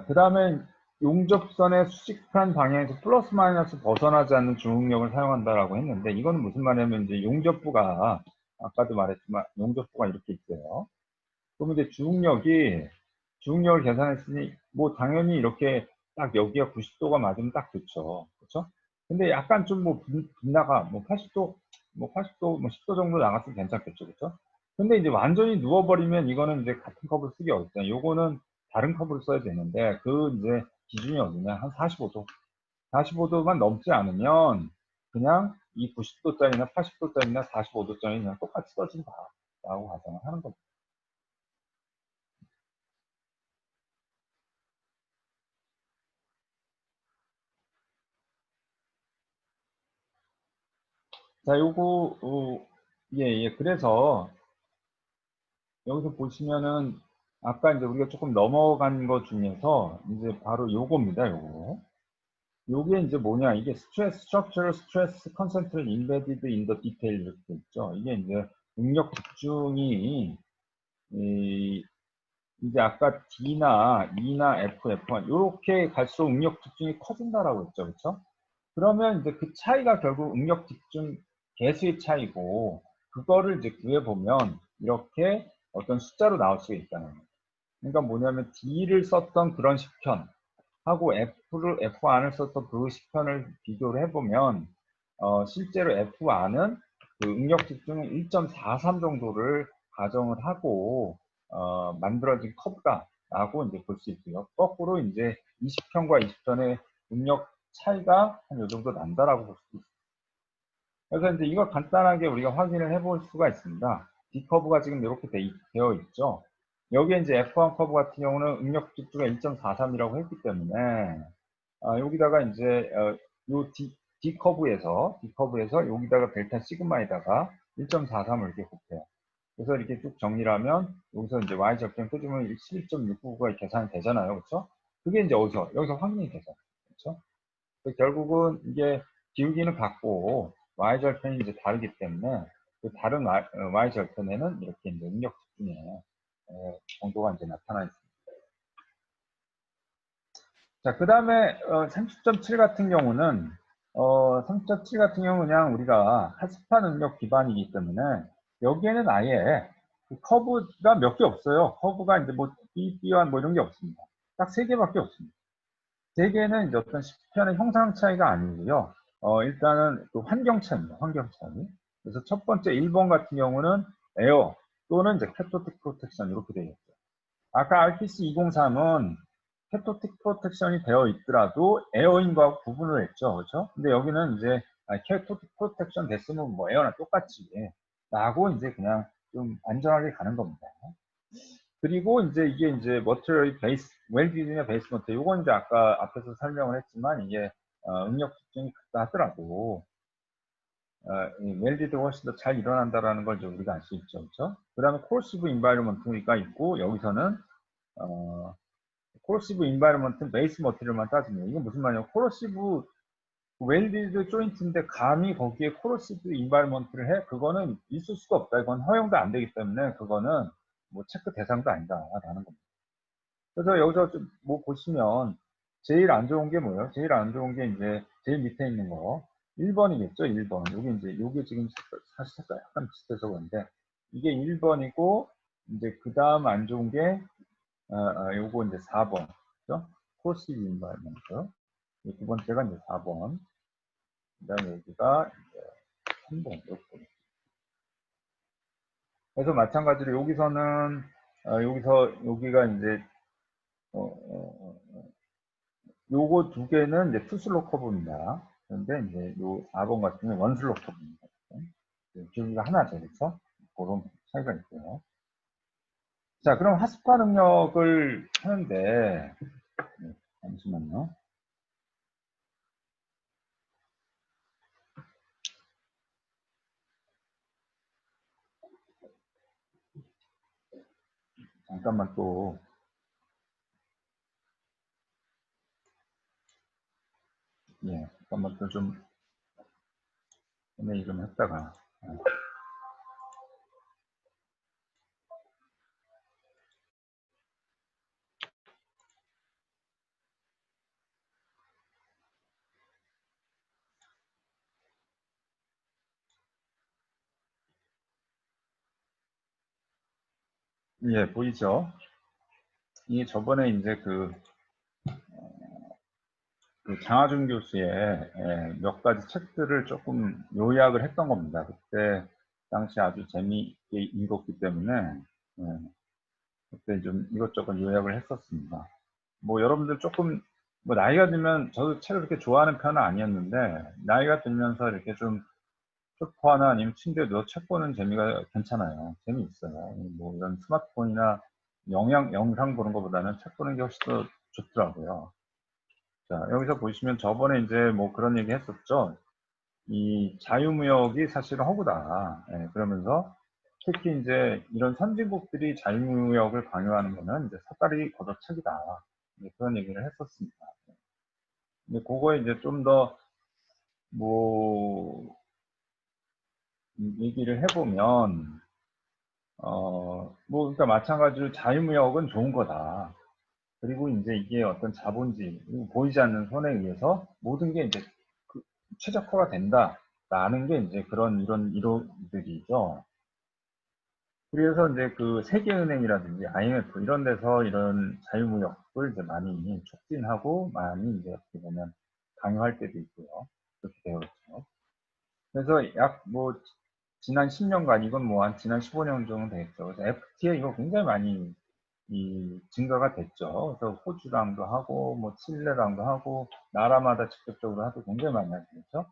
[SPEAKER 1] 그 다음에 용접선의 수직한 방향에서 플러스 마이너스 벗어나지 않는 중응력을 사용한다라고 했는데 이거는 무슨 말이냐면 이제 용접부가 아까도 말했지만 용접부가 이렇게 있어요. 그럼 이제 주응력을 계산했으니 뭐 당연히 이렇게 딱 여기가 90도가 맞으면 딱 좋죠. 그렇죠? 근데 약간 좀 뭐 빗나가 뭐 80도 뭐 80도 뭐 10도 정도 나갔으면 괜찮겠죠. 그렇죠? 근데 이제 완전히 누워버리면 이거는 이제 같은 컵을 쓰기 어렵잖아요. 요거는 다른 컵으로 써야 되는데 그 이제 기준이 어디냐 한 45도 45도만 넘지 않으면 그냥 이 90도짜리나 80도짜리나 45도짜리 그냥 똑같이 써진다라고 가정을 하는 겁니다. 자, 예, 예. 그래서 여기서 보시면은 아까 이제 우리가 조금 넘어간 것 중에서 이제 바로 요겁니다, 요거. 요게 이제 뭐냐, 이게 structural stress concentrated embedded in the detail 이렇게 돼 있죠. 이게 이제 응력 집중이, 이제 아까 D나 E나 F, F1, 요렇게 갈수록 응력 집중이 커진다라고 했죠, 그쵸? 그러면 이제 그 차이가 결국 응력 집중 개수의 차이고 그거를 이제 구해보면 이렇게 어떤 숫자로 나올 수가 있다는 거예요. 그러니까 뭐냐면 D를 썼던 그런 식편하고 F1을 썼던 그 식편을 비교를 해보면 실제로 F1은 그 응력 집중은 1.43 정도를 가정을 하고 만들어진 컵다라고 이제 볼 수 있고요. 거꾸로 이제 20편과 20편의 응력 차이가 한 요 정도 난다라고 볼 수 있습니다. 그래서 이제 이거 간단하게 우리가 확인을 해볼 수가 있습니다. D 커브가 지금 이렇게 되어 있죠. 여기에 이제 F1 커브 같은 경우는 응력 지수가 1.43이라고 했기 때문에 여기다가 이제 요 D 커브에서 여기다가 델타 시그마에다가 1.43을 이렇게 곱해요. 그래서 이렇게 쭉 정리를 하면 여기서 이제 y 적정 끄주면 11.699가 계산이 되잖아요. 그렇죠? 그게 이제 여기서 확인이 되죠. 그렇죠? 결국은 이게 기울기는 같고 y절편이 이제 다르기 때문에 그 다른 y절편에는 이렇게 이제 응력 집중의 정도가 이제 나타나 있습니다. 자, 그 다음에 30.7 같은 경우는 30.7 같은 경우는 그냥 우리가 하스파 능력 기반이기 때문에 여기에는 아예 그 커브가 몇 개 없어요. 커브가 이제 뭐 B, B1 뭐 이런 게 없습니다. 딱 세 개밖에 없습니다. 세 개는 이제 어떤 시편의 형상 차이가 아니고요. 일단은 그 환경 차이입니다. 환경 차이. 그래서 첫 번째 1번 같은 경우는 에어 또는 이제 캐토틱 프로텍션 이렇게 되어 있죠. 아까 RPC 203은 캐토틱 프로텍션이 되어 있더라도 에어인 거하고 구분을 했죠. 그렇죠? 근데 여기는 이제 캐토틱 프로텍션 됐으면 뭐 에어랑 똑같이 라고 이제 그냥 좀 안전하게 가는 겁니다. 그리고 이제 이게 이제 머티리얼 베이스, 웰디즈나 베이스 머티리얼, 요건 이제 아까 앞에서 설명을 했지만 이게 응력 특징이 같다 하더라도 웰디드가 훨씬 더 잘 일어난다라는 걸 좀 우리가 알 수 있죠. 그렇죠? 그 다음에 코러시브 인바이러먼트가 있고 여기서는 코러시브 인바이러먼트 베이스 머티리얼만 따지면 이게 무슨 말이냐면 코러시브 웰디드 조인트인데 감히 거기에 코러시브 인바이러먼트를 해? 그거는 있을 수가 없다. 이건 허용도 안 되기 때문에 그거는 뭐 체크 대상도 아니다라는 겁니다. 그래서 여기서 좀 뭐 보시면 제일 안 좋은 게 뭐예요? 제일 안 좋은 게 이제 제일 밑에 있는 거 1번이겠죠? 1번. 여기 이제 요게 지금 사실 색깔 약간 비슷해서 그런데 이게 1번이고 이제 그 다음 안 좋은 게 요거 이제 4번. 그죠? 코시 인바이먼트. 두 번째가 이제 4번. 그 다음에 여기가 이제 3번. 이렇게. 그래서 마찬가지로 여기서는 여기가 이제 요거 두 개는 이제 투슬로 커브입니다. 그런데 이제 요 4번 같은 경우는 원슬로 커브입니다. 기울기가 하나죠. 그렇죠? 그런 차이가 있고요. 자, 그럼 하스파 능력을 하는데 잠시만요. 잠깐만 또 잠깐만 또 좀 좀 했다가 보이죠? 이게 저번에 이제 그 장하준 교수의 몇 가지 책들을 조금 요약을 했던 겁니다. 그때 당시 아주 재미있게 읽었기 때문에 예, 그때 좀 이것저것 요약을 했었습니다. 뭐 여러분들 조금 뭐 나이가 들면 저도 책을 그렇게 좋아하는 편은 아니었는데 나이가 들면서 이렇게 좀 소파나 아니면 침대에 누워 책 보는 재미가 괜찮아요. 재미있어요. 뭐 이런 스마트폰이나 영상 보는 것보다는 책 보는 게 훨씬 더 좋더라고요. 자, 여기서 보시면 저번에 이제 뭐 그런 얘기 했었죠. 이 자유무역이 사실은 허구다. 그러면서 특히 이제 이런 선진국들이 자유무역을 강요하는 거는 이제 섣달이 걷어차기다. 그런 얘기를 했었습니다. 근데 그거에 이제 좀 더 뭐 얘기를 해보면 뭐 그러니까 마찬가지로 자유무역은 좋은 거다. 그리고 이제 이게 어떤 자본주의, 그리고 보이지 않는 손에 의해서 모든 게 이제 최적화가 된다라는 게 이제 그런 이런 이론들이죠. 그래서 이제 그 세계은행이라든지 IMF 이런 데서 이런 자유무역을 이제 많이 촉진하고 많이 이제 어떻게 보면 강요할 때도 있고요. 그렇게 되어 있죠. 그래서 약 뭐 지난 10년간 이건 뭐 한 지난 15년 정도 됐죠. 그래서 FTA 이거 굉장히 많이 증가가 됐죠. 그래서 호주랑도 하고 뭐 칠레랑도 하고 나라마다 직접적으로 하도 굉장히 많이 하죠. 그렇죠?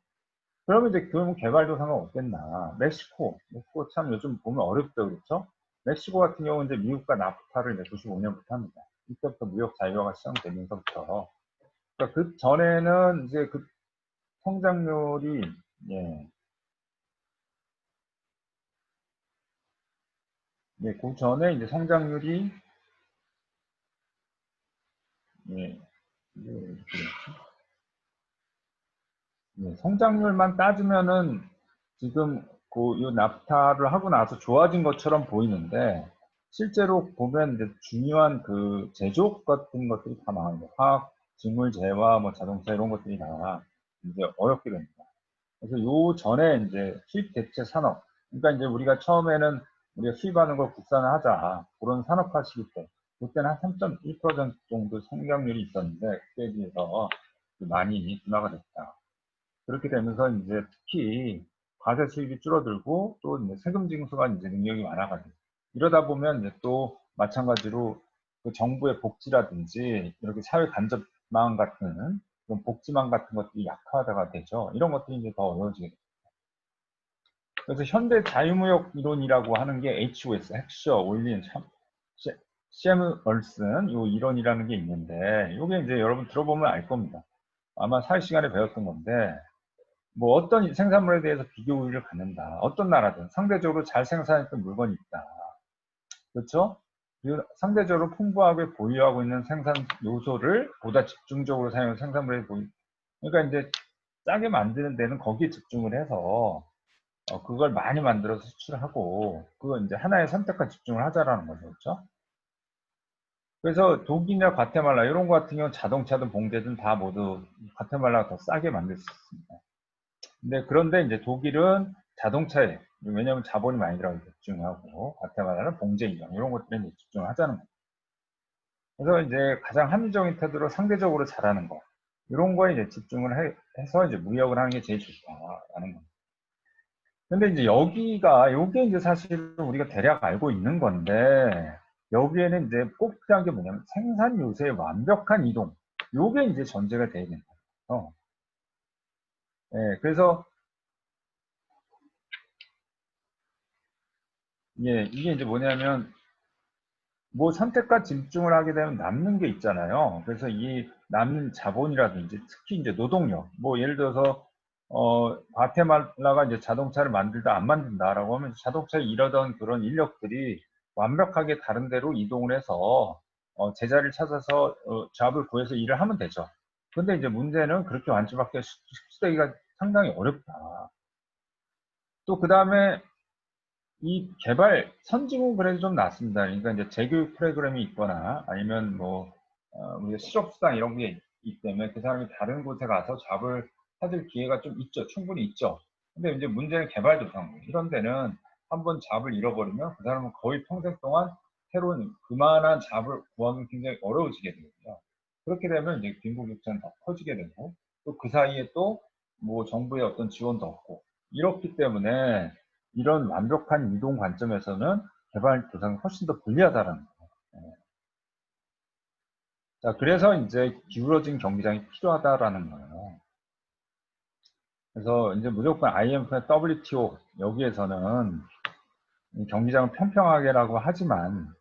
[SPEAKER 1] 그러면 이제 그럼 개발도 상관없겠나. 멕시코 참 요즘 보면 어렵죠, 그렇죠? 멕시코 같은 경우는 이제 미국과 나프타를 이제 95년부터 합니다. 이때부터 무역 자유화가 시작되면서부터. 그러니까 그 전에는 이제 그 성장률이, 예, 예, 그 전에 이제 성장률이, 예, 예, 성장률만 따지면은 지금 그 요 납타를 하고 나서 좋아진 것처럼 보이는데 실제로 보면 이제 중요한 그 제조업 같은 것들이 다 망합니다. 화학, 직물 재화, 뭐 자동차 이런 것들이 다 이제 어렵게 됩니다. 그래서 요 전에 이제 수입 대체 산업, 그러니까 이제 우리가 처음에는 우리가 수입하는 걸 국산화하자 그런 산업화 시기 때 그때는 한 3.1% 정도 성장률이 있었는데 그때에 비해서 많이 둔화가 됐다. 그렇게 되면서 이제 특히 과세 수입이 줄어들고 또 이제 세금 징수가 이제 능력이 많아가지고 이러다 보면 이제 또 마찬가지로 그 정부의 복지라든지 이렇게 사회 간접망 같은 그런 복지망 같은 것들이 약화가 되죠. 이런 것들이 이제 더 어려워지게 됩니다. 그래서 현대 자유무역 이론이라고 하는 게 HOS, 헥셔, 올린, 셰므얼슨 요 이론이라는 게 있는데 이게 이제 여러분 들어보면 알 겁니다. 아마 사회 시간에 배웠던 건데 뭐 어떤 생산물에 대해서 비교 우위를 갖는다. 어떤 나라든 상대적으로 잘 생산했던 물건이 있다. 그렇죠? 그리고 상대적으로 풍부하게 보유하고 있는 생산 요소를 보다 집중적으로 사용한 생산물에 보유. 그러니까 이제 싸게 만드는 데는 거기에 집중을 해서 그걸 많이 만들어서 수출하고 그거 이제 하나의 선택과 집중을 하자라는 거죠. 그렇죠? 그래서 독일이나 과테말라 이런 거 같은 경우는 자동차든 봉제든 다 모두 과테말라가 더 싸게 만들 수 있습니다. 그런데 이제 독일은 자동차에, 왜냐하면 자본이 많이 들어가기 집중하고, 과테말라는 봉제 이전, 이런 것들에 이제 집중을 하자는 거예요. 그래서 이제 가장 합리적인 태도로 상대적으로 잘하는 거, 이런 거에 이제 집중을 해서 이제 무역을 하는 게 제일 좋다라는 거예요. 근데 이제 여기가, 요게 이제 사실은 우리가 대략 알고 있는 건데, 여기에는 이제 꼭 필요한 게 뭐냐면 생산 요소의 완벽한 이동. 요게 이제 전제가 돼야 된다. 예, 그래서 예, 이게 이제 뭐냐면 뭐 선택과 집중을 하게 되면 남는 게 있잖아요. 그래서 이 남는 자본이라든지 특히 이제 노동력, 뭐 예를 들어서 과테말라가 이제 자동차를 만들다 안 만든다라고 하면 자동차에 일하던 그런 인력들이 완벽하게 다른 데로 이동을 해서 제자리를 찾아서 잡을 구해서 일을 하면 되죠. 근데 이제 문제는 그렇게 완주밖에 흡수되기가 상당히 어렵다. 또 그 다음에 이 개발 선진국은 그래도 좀 낫습니다. 그러니까 이제 재교육 프로그램이 있거나 아니면 뭐 우리가 실업수당 이런 게 있기 때문에 그 사람이 다른 곳에 가서 잡을 찾을 기회가 좀 있죠. 충분히 있죠. 근데 이제 문제는 개발도상국 이런 데는 한번 잡을 잃어버리면 그 사람은 거의 평생 동안 새로운 그만한 잡을 구하는 굉장히 어려워지게 되거든요. 그렇게 되면 이제 빈부격차는 더 커지게 되고 또 그 사이에 또 뭐 정부의 어떤 지원도 없고 이렇기 때문에 이런 완벽한 이동 관점에서는 개발 도상이 훨씬 더 불리하다는 거예요. 예. 자, 그래서 이제 기울어진 경기장이 필요하다라는 거예요. 그래서 이제 무조건 IMF나 WTO 여기에서는 경기장을 평평하게라고 하지만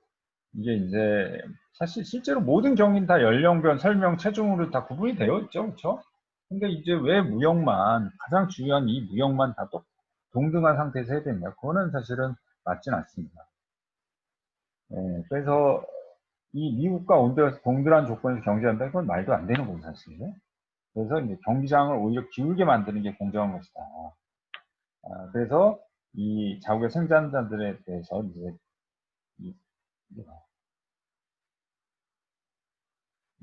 [SPEAKER 1] 이게 이제 사실 실제로 모든 경기는 다 연령별, 설명, 체중으로 다 구분이 되어 있죠, 그렇죠? 근데 이제 왜 무역만 가장 중요한 이 무역만 다 동등한 상태에서 해야 되냐? 그거는 사실은 맞진 않습니다. 예, 그래서 이 미국과 동등한 조건에서 경제한다, 이건 말도 안 되는 거고, 사실. 그래서 이제 경기장을 오히려 기울게 만드는 게 공정한 것이다. 그래서 이 자국의 생산자들에 대해서 이제, 이,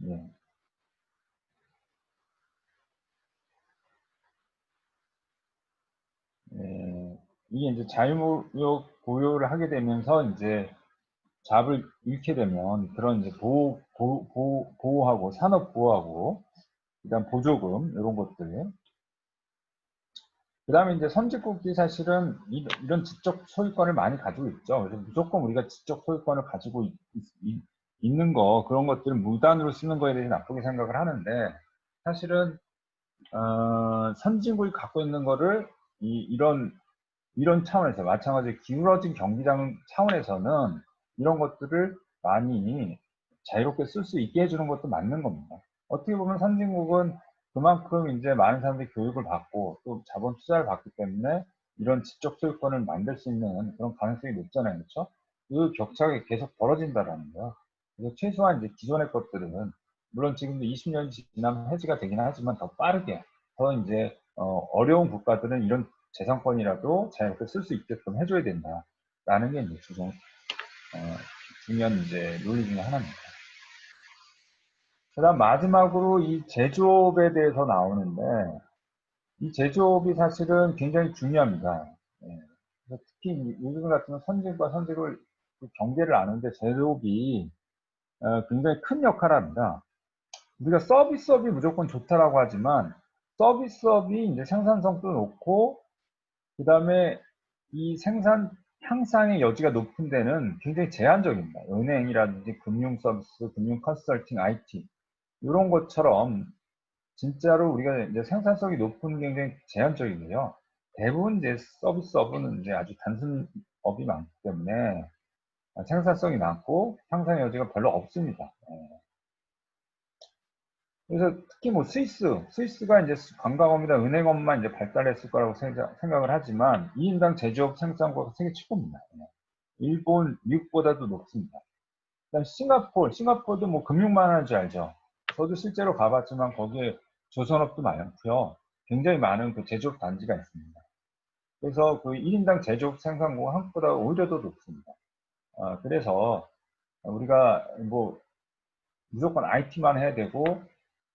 [SPEAKER 1] 예, 예, 이게 이제 자유무역 보유를 하게 되면서 이제 잡을 잃게 되면 그런 이제 보호하고, 산업 보호하고, 그다음 보조금, 이런 것들, 그 다음에 이제 선진국이 사실은 이런 지적 소유권을 많이 가지고 있죠. 그래서 무조건 우리가 지적 소유권을 가지고 있는 거, 그런 것들을 무단으로 쓰는 거에 대해 나쁘게 생각을 하는데, 사실은 선진국이 갖고 있는 거를 이런 차원에서 마찬가지로 기울어진 경기장 차원에서는 이런 것들을 많이 자유롭게 쓸 수 있게 해주는 것도 맞는 겁니다. 어떻게 보면 선진국은 그만큼 이제 많은 사람들이 교육을 받고 또 자본 투자를 받기 때문에 이런 지적 소유권을 만들 수 있는 그런 가능성이 높잖아요. 그렇죠? 그 격차가 계속 벌어진다라는 거예요. 그래서 최소한 이제 기존의 것들은 물론 지금도 20년이 지나면 해지가 되긴 하지만 더 빠르게 더 이제 어려운 국가들은 이런 재산권이라도 자유롭게 쓸 수 있게끔 해줘야 된다라는 게 이제 중요한 이제 논리 중에 하나입니다. 그다음 마지막으로 이 제조업에 대해서 나오는데 이 제조업이 사실은 굉장히 중요합니다. 예. 특히 요즘 같은 선진과 선진국을 경계를 아는데 제조업이 굉장히 큰 역할을 합니다. 우리가 서비스업이 무조건 좋다라고 하지만 서비스업이 이제 생산성도 높고 그 다음에 이 생산 향상의 여지가 높은 데는 굉장히 제한적입니다. 은행이라든지 금융 서비스, 금융 컨설팅, IT 이런 것처럼 진짜로 우리가 이제 생산성이 높은 게 굉장히 제한적이고요. 대부분 이제 서비스업은 이제 아주 단순 업이 많기 때문에 생산성이 낮고 향상의 여지가 별로 없습니다. 그래서 특히 뭐 스위스가 이제 관광업이나 은행업만 이제 발달했을 거라고 생각을 하지만 2인당 제조업 생산고가 세계 최고입니다. 일본, 미국보다도 높습니다. 그다음 싱가포르도 뭐 금융만 하는 줄 알죠. 저도 실제로 가봤지만 거기에 조선업도 많고요. 굉장히 많은 그 제조업 단지가 있습니다. 그래서 그 1인당 제조업 생산고가 한국보다 오히려 더 높습니다. 그래서 우리가 뭐 무조건 IT만 해야 되고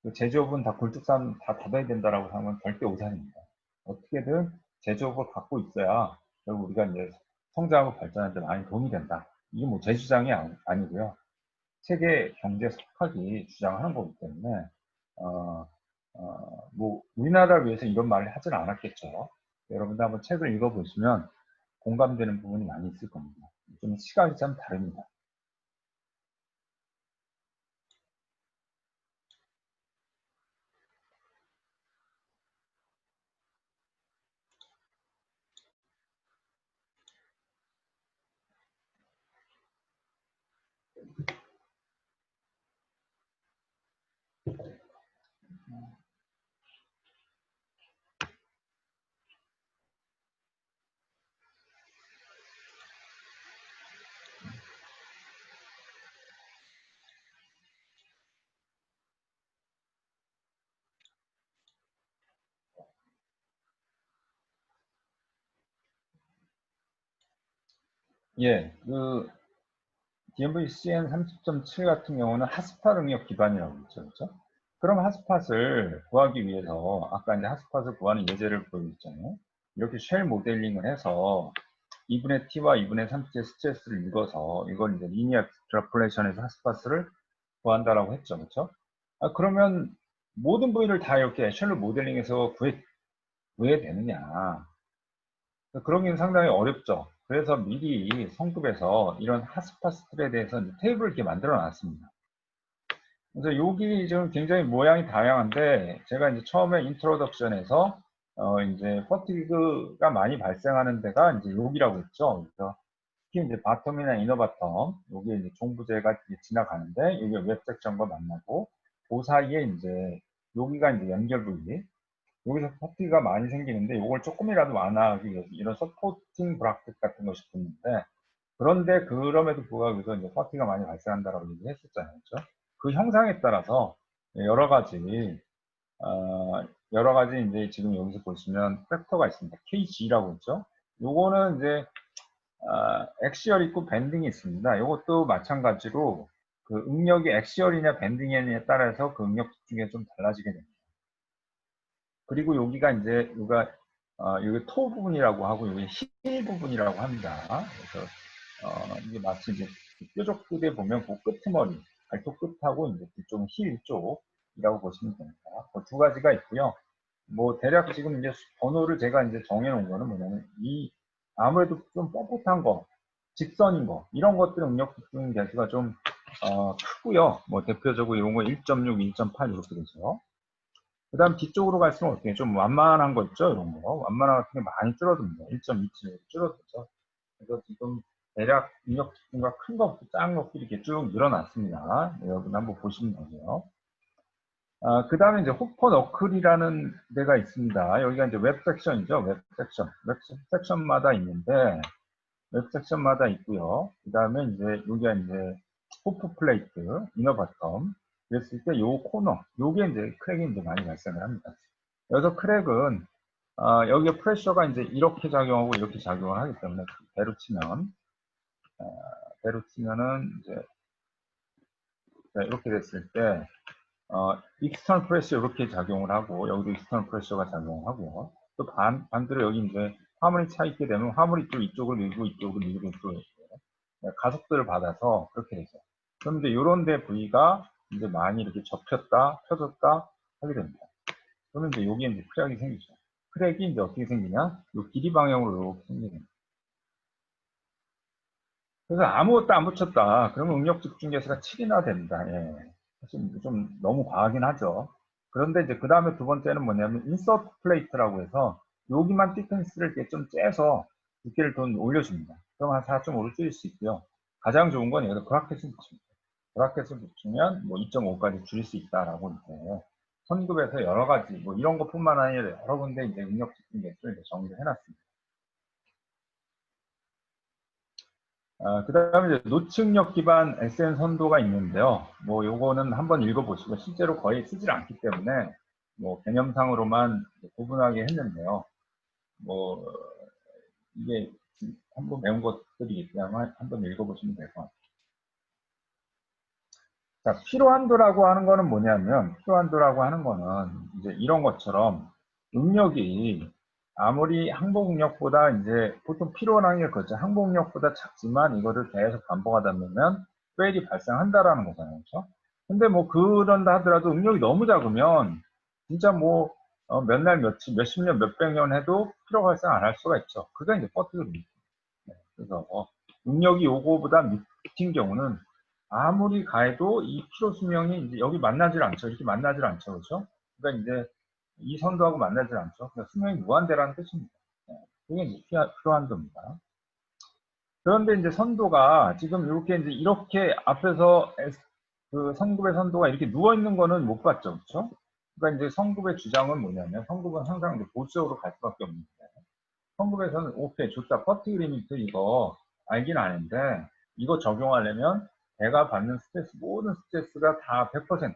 [SPEAKER 1] 그 제조업은 다 굴뚝산 다 닫아야 된다라고 하면 절대 오산입니다. 어떻게든 제조업을 갖고 있어야 결국 우리가 이제 성장하고 발전하는 데 많이 도움이 된다. 이게 뭐 제 주장이 아니고요. 세계 경제 석학이 주장하는 거기 때문에 뭐 우리나라를 위해서 이런 말을 하지는 않았겠죠. 여러분들 한번 책을 읽어보시면 공감되는 부분이 많이 있을 겁니다. 좀 시각이 참 다릅니다. 예, 그 DMVCN 30.7 같은 경우는 핫스팟 응력 기반이라고 했죠. 그렇죠? 그럼 핫스팟을 구하기 위해서 아까 이제 핫스팟을 구하는 예제를 보여줬잖아요. 이렇게 쉘 모델링을 해서 2분의 t와 2분의 3t의 스트레스를 읽어서 이걸 이제 리니어 익스트라폴레이션에서 핫스팟을 구한다라고 했죠. 그렇죠? 그러면 모든 부위를 다 이렇게 쉘로 모델링해서 구해야 되느냐. 그런 게 상당히 어렵죠. 그래서 미리 성급해서 이런 핫스팟들에 대해서 테이블을 이렇게 만들어 놨습니다. 그래서 여기 지금 굉장히 모양이 다양한데 제가 이제 처음에 인트로덕션에서 이제 퍼티그가 많이 발생하는 데가 이제 여기라고 했죠. 그래서 특히 이제 바텀이나 이너 바텀 여기에 이제 종부제가 지나가는데 여기 웹 섹션과 만나고 그 사이에 이제 여기가 이제 연결 부위 여기서 퍼티가 많이 생기는데 이걸 조금이라도 완화하기 위해서 이런 서포팅 브라켓 같은 것이 붙는데 그런데 그럼에도 불구하고 여기서 이제 퍼티가 많이 발생한다라고 얘기했었잖아요. 그렇죠? 그 형상에 따라서 여러 가지 여러 가지 이제 지금 여기서 보시면 팩터가 있습니다. KG라고 있죠. 요거는 이제 엑시얼 있고 밴딩이 있습니다. 이것도 마찬가지로 그 응력이 엑시얼이냐 밴딩이냐에 따라서 그 응력 중에 좀 달라지게 됩니다. 그리고 여기가 이제 여기 토 부분이라고 하고 여기 힐 부분이라고 합니다. 그래서 이게 마치 이제 뾰족 끝에 보면 그 끄트머리 발톱 끝하고 이제 뒤쪽은 힐 쪽이라고 보시면 됩니다. 그 두 가지가 있고요. 뭐 대략 지금 이제 번호를 제가 이제 정해놓은 거는 뭐냐면 이 아무래도 좀 뻣뻣한 거, 직선인 거 이런 것들은 응력 집중 개수가 좀 크고요. 뭐 대표적으로 이런 거 1.6, 1.8 이렇게 되죠. 그 다음 뒤쪽으로 갈수록 어떻게 좀 완만한 거 있죠? 이런 거. 완만한 같은 게 많이 줄어듭니다. 1.27 줄어들죠. 그래서 지금 대략 입력 집중과 큰 것부터 작은 것들이 이렇게 쭉 늘어났습니다. 네, 여기 한번 보시면 되고요. 그 다음에 이제 호퍼 너클이라는 데가 있습니다. 여기가 이제 웹 섹션이죠. 웹 섹션. 웹 섹션마다 있는데, 웹 섹션마다 있고요. 그 다음에 이제 여기가 이제 호프 플레이트, 이너 바텀. 그랬을 때 요 코너, 요게 이제 크랙이 이제 많이 발생을 합니다. 여기서 크랙은, 여기에 프레셔가 이제 이렇게 작용하고 이렇게 작용을 하기 때문에, 배로 치면, 배로 치면은 이제, 이렇게 됐을 때, 익스턴 프레셔 이렇게 작용을 하고 여기도 익스턴 프레셔가 작용하고요. 또 반대로 여기 이제 화물이 차 있게 되면 화물이 또 이쪽을 밀고 이쪽을 밀고 또 가속도를 받아서 그렇게 되죠. 그럼 이제 이런 데 부위가 이제 많이 이렇게 접혔다 펴졌다 하게 됩니다. 그러면 이제 여기에 이제 크랙이 생기죠. 크랙이 이제 어떻게 생기냐? 이 길이 방향으로 이렇게 생기는. 그래서 아무것도 안 붙였다. 그러면 응력 집중계수가 7이나 된다. 예. 사실 좀 너무 과하긴 하죠. 그런데 이제 그 다음에 두 번째는 뭐냐면 인서트 플레이트라고 해서 여기만 디펜스를 이렇게 좀 째서 두께를 더 올려줍니다. 그럼 한 4.5를 줄일 수 있고요. 가장 좋은 건 여기서 브라켓을 붙입니다. 브라켓을 붙이면 뭐 2.5까지 줄일 수 있다라고 이제 선급에서 여러 가지 뭐 이런 것뿐만 아니라 여러 군데 이제 응력 집중계수를 정리를 해놨습니다. 그 다음에 이제 노측력 기반 SN 선도가 있는데요. 뭐 요거는 한번 읽어보시고 실제로 거의 쓰질 않기 때문에 뭐 개념상으로만 구분하게 했는데요. 뭐 이게 한번 배운 것들이기 때문에 한번 읽어보시면 될 것 같아요. 자, 피로한도라고 하는 거는 뭐냐면 피로한도라고 하는 거는 이제 이런 것처럼 응력이 아무리 항복응력보다 이제 보통 피로라는 게 그렇죠. 항복응력보다 작지만 이거를 계속 반복하다 보면 페일이 발생한다라는 거잖아요. 그렇죠? 근데 뭐 그런다 하더라도 응력이 너무 작으면 진짜 뭐 몇 날 며칠 몇십 년 몇백 년 해도 피로 발생 안 할 수가 있죠. 그게 이제 퍼트입니다. 그래서 응력이 요거보다 밑인 경우는 아무리 가해도 이 피로 수명이 이제 여기 만나질 않죠. 이렇게 만나질 않죠. 그렇죠? 그러니까 이제 이 선도하고 만나질 않죠. 그러니까 수명이 무한대라는 뜻입니다. 네, 그게 이제 피로한도입니다. 그런데 이제 선도가 지금 이렇게 이제 이렇게 앞에서 그 성급의 선도가 이렇게 누워 있는 거는 못 봤죠. 그렇죠? 그러니까 이제 성급의 주장은 뭐냐면 성급은 항상 이제 보수적으로 갈 수밖에 없는데 성급에서는 오케이 좋다 퍼티그 리미트 이거 알긴 아는데 이거 적용하려면 배가 받는 스트레스 모든 스트레스가 다 100%.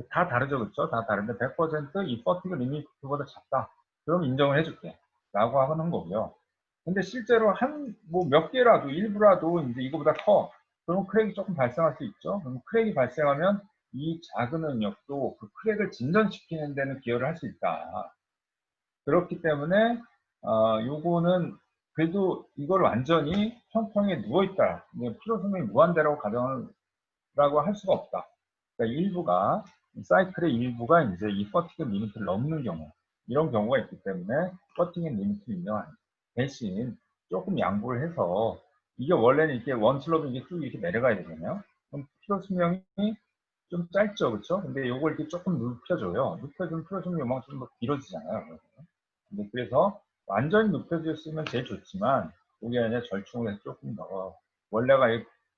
[SPEAKER 1] 다 다르죠 그렇죠? 다 다른데 100%이 퍼티그 리미트보다 작다. 그럼 인정을 해줄게 라고 하는 거고요. 근데 실제로 한 뭐 몇 개라도 일부라도 이제 이거보다 커. 그럼 크랙이 조금 발생할 수 있죠. 그럼 크랙이 발생하면 이 작은 응력도 그 크랙을 진전시키는 데는 기여를 할 수 있다. 그렇기 때문에 요거는 그래도 이걸 완전히 평평에 누워있다. 피로 수명이 무한대라고 가정하라고 할 수가 없다. 그러니까 일부가 사이클의 일부가 이제 이 퍼티그 리미트를 넘는 경우 이런 경우가 있기 때문에 퍼티그 리미트를 인정하는 대신 조금 양보를 해서 이게 원래는 이렇게 원슬럽이 이게 쭉 이렇게 내려가야 되잖아요. 그럼 피로 수명이 좀 짧죠, 그렇죠? 근데 요걸 이렇게 조금 눕혀줘요. 눕혀주면 피로 수명이 요만큼 더 길어지잖아요. 그래서 완전히 눕혀졌으면 제일 좋지만 그게 아니라 절충을 해서 조금 더 원래가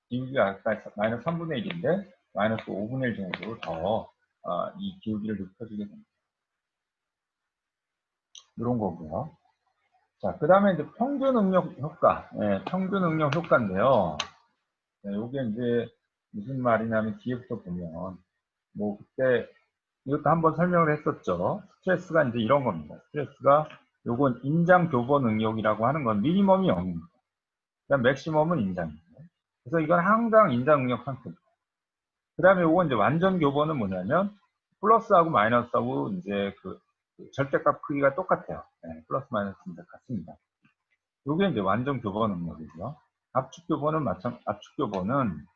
[SPEAKER 1] 기울기가 아까 마이너스 3분의 1인데 마이너스 5분의 1 정도 더 이 기울기를 눕혀주게 됩니다. 이런 거고요. 자, 그 다음에 이제 평균 응력 효과. 네, 평균 응력 효과인데요. 네, 요게 이제 무슨 말이냐면 뒤에부터 보면 뭐 그때 이것도 한번 설명을 했었죠. 스트레스가 이제 이런 겁니다. 스트레스가 요건 인장 교본 응력이라고 하는 건 미니멈이 0입니다. 그다음 맥시멈은 인장입니다. 그래서 이건 항상 인장 응력 상태입니다. 그 다음에 요건 이제 완전 교본은 뭐냐면 플러스하고 마이너스하고 이제 그 절대값 크기가 똑같아요. 네, 플러스 마이너스 이제 같습니다. 요게 이제 완전 교본 응력이고요. 압축 교본은 압축 교본은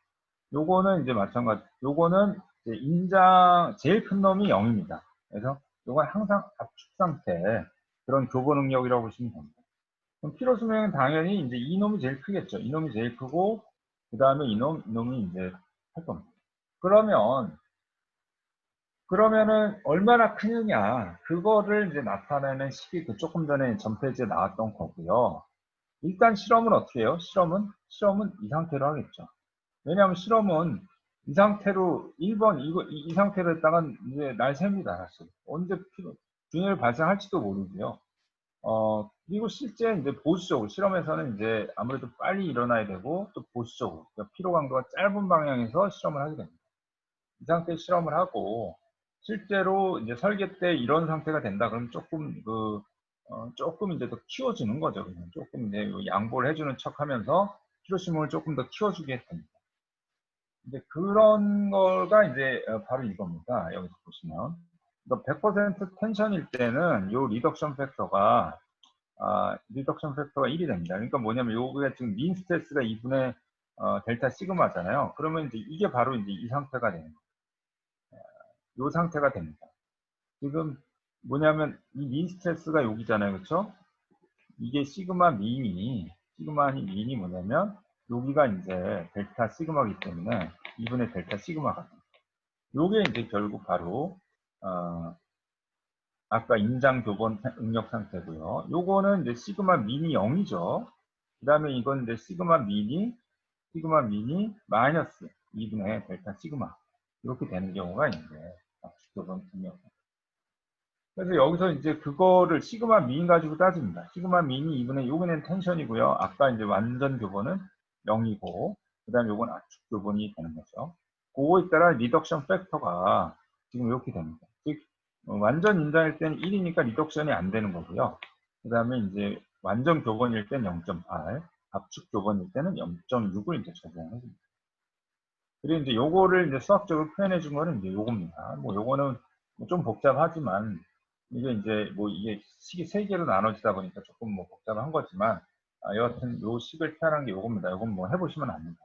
[SPEAKER 1] 요거는 이제 마찬가지. 요거는 이제 인장 제일 큰 놈이 0입니다. 그래서 요건 항상 압축 상태 그런 교본 응력이라고 보시면 됩니다. 그럼 피로 수명은 당연히 이제 이놈이 제일 크겠죠. 이놈이 제일 크고 그 다음에 이놈이 이제 할 겁니다. 그러면 그러면은 얼마나 크느냐, 그거를 이제 나타내는 식이 그 조금 전에 전 페이지에 나왔던 거고요. 일단 실험은 어떻게 해요? 실험은 이 상태로 하겠죠. 왜냐하면 실험은 이 상태로 1번 이 상태로 했다간 이제 날 셉니다. 사실 언제 균열 발생할지도 모르고요. 그리고 실제 이제 보수적으로 실험에서는 이제 아무래도 빨리 일어나야 되고 또 보수적으로 그러니까 피로 강도가 짧은 방향에서 실험을 하게 됩니다. 이 상태 실험을 하고 실제로 이제 설계 때 이런 상태가 된다 그러면 조금 조금 이제 더 키워주는 거죠. 그냥 조금 이제 양보를 해주는 척하면서 피로심을 조금 더 키워주게 됩니다. 이제 그런 거가 이제 바로 이겁니다. 여기서 보시면. 그러니까 100% 텐션일 때는 요 리덕션 팩터가 1이 됩니다. 그러니까 뭐냐면 요게 지금 민 스트레스가 2분의 델타 시그마잖아요. 그러면 이제 이게 바로 이제 이 상태가 되는 거예요. 요 상태가 됩니다. 지금 뭐냐면 이 민 스트레스가 여기잖아요. 그렇죠? 이게 시그마 민이 뭐냐면 여기가 이제 델타 시그마이기 때문에 2분의 델타 시그마가 됩니다. 요게 이제 결국 바로 아까 임장 교본 응력 상태고요. 요거는 이제 시그마 민이 0이죠. 그 다음에 이건 이제 시그마 민이 마이너스 2분의 델타 시그마 이렇게 되는 경우가 있는데 압축 교본 응력. 그래서 여기서 이제 그거를 시그마 민 가지고 따집니다. 시그마 민이 2분의 요거는 텐션이고요. 아까 이제 완전 교본은 0이고 그 다음에 요건 압축 교본이 되는 거죠. 그거에 따라 리덕션 팩터가 지금 이렇게 됩니다. 즉 완전 인자일 때는 1이니까 리덕션이 안 되는 거고요. 그 다음에 이제 완전 교본일 때는 0.8, 압축 교본일 때는 0.6을 이제 적용해 줍니다. 그리고 이제 요거를 이제 수학적으로 표현해 준 거는 이제 요겁니다. 뭐 요거는 좀 복잡하지만 이게 이제 뭐 이게 식이 세 개로 나눠지다 보니까 조금 뭐 복잡한 거지만 여하튼 요 식을 표현한 게 요겁니다. 요건 뭐 해보시면 압니다.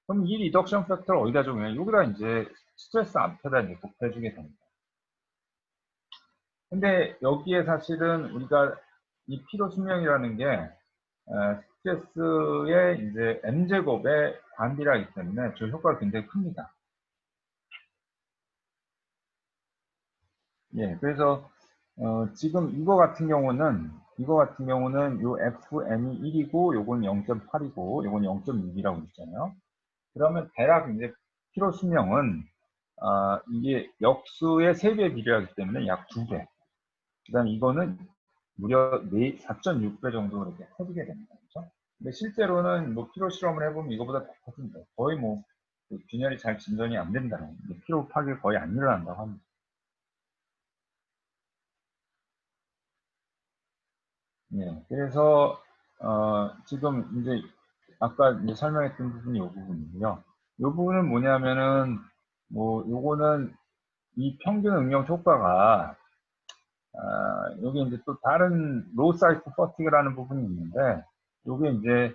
[SPEAKER 1] 그럼 이 리덕션 팩터를 어디다 적용해요? 여기다 이제 스트레스 암페다 이제 곱해주게 됩니다. 근데 여기에 사실은 우리가 이 피로 수명이라는 게 스트레스의 이제 m제곱의 반비라기 때문에 저 효과가 굉장히 큽니다. 예, 그래서 지금 이거 같은 경우는 요 FM이 1이고 요건 0.8이고 요건 0.6이라고 있잖아요. 그러면 대략 이제 피로 수명은 이게 역수의 3배 비례하기 때문에 약 2배. 그다음 이거는 무려 4.6배 정도 이렇게 커지게 됩니다. 그렇죠? 근데 실제로는 뭐 피로 실험을 해보면 이거보다 더 커집니다. 거의 뭐 균열이 잘 진전이 안 된다는 피로 파괴 거의 안 일어난다고 합니다. 예, 그래서 지금 이제 아까 이제 설명했던 부분이 이 부분이고요. 이 부분은 뭐냐면은 뭐 요거는 이 평균 응용 효과가 여기 이제 또 다른 로우 사이클 퍼티그라는 부분이 있는데 요게 이제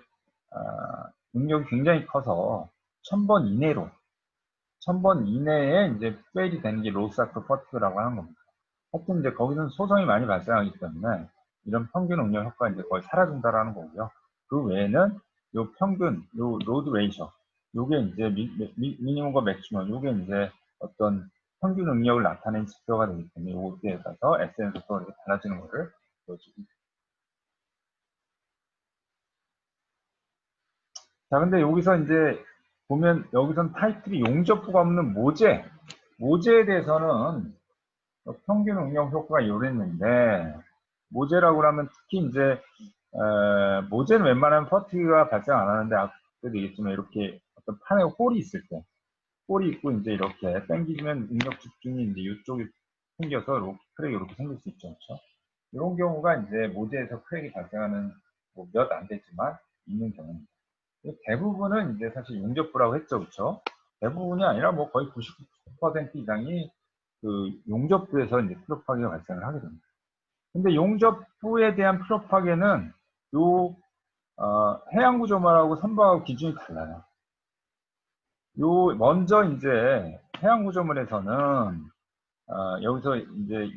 [SPEAKER 1] 응력이 굉장히 커서 1000번 이내로 1000번 이내에 이제 페일이 되는 게 로우 사이클 퍼티그라고 하는 겁니다. 하여튼 이제 거기는 소송이 많이 발생하기 때문에 이런 평균 응력 효과가 이제 거의 사라진다라는 거고요. 그 외에는 요 평균, 요 로드 레이셔, 요게 이제 미니멈과 맥시멈, 요게 이제 어떤 평균 응력을 나타내는 지표가 되기 때문에 요거에 따라서 SN 속도가 이렇게 달라지는 거를 보여주고. 자, 근데 여기서 이제 보면 여기선 타이틀이 용접부가 없는 모제에 대해서는 평균 응용 효과가 이랬는데 모제라고 하면 특히 이제 모제는 웬만하면 퍼티가 발생 안 하는데 아까도 얘기했지만 이렇게 어떤 판에 홀이 있을 때 홀이 있고 이제 이렇게 당기면 응력 집중이 이제 이쪽에 생겨서 이렇게 크랙이 이렇게 생길 수 있죠. 그렇죠? 이런 경우가 이제 모제에서 크랙이 발생하는 뭐 몇 안 되지만 있는 경우입니다. 대부분은 이제 사실 용접부라고 했죠. 그렇죠? 대부분이 아니라 뭐 거의 99% 이상이 그 용접부에서 이제 피로 파괴가 발생을 하게 됩니다. 근데 용접부에 대한 피로 파괴는 요 해양 구조물하고 선박하고 기준이 달라요. 요 먼저 이제 해양 구조물에서는 여기서 이제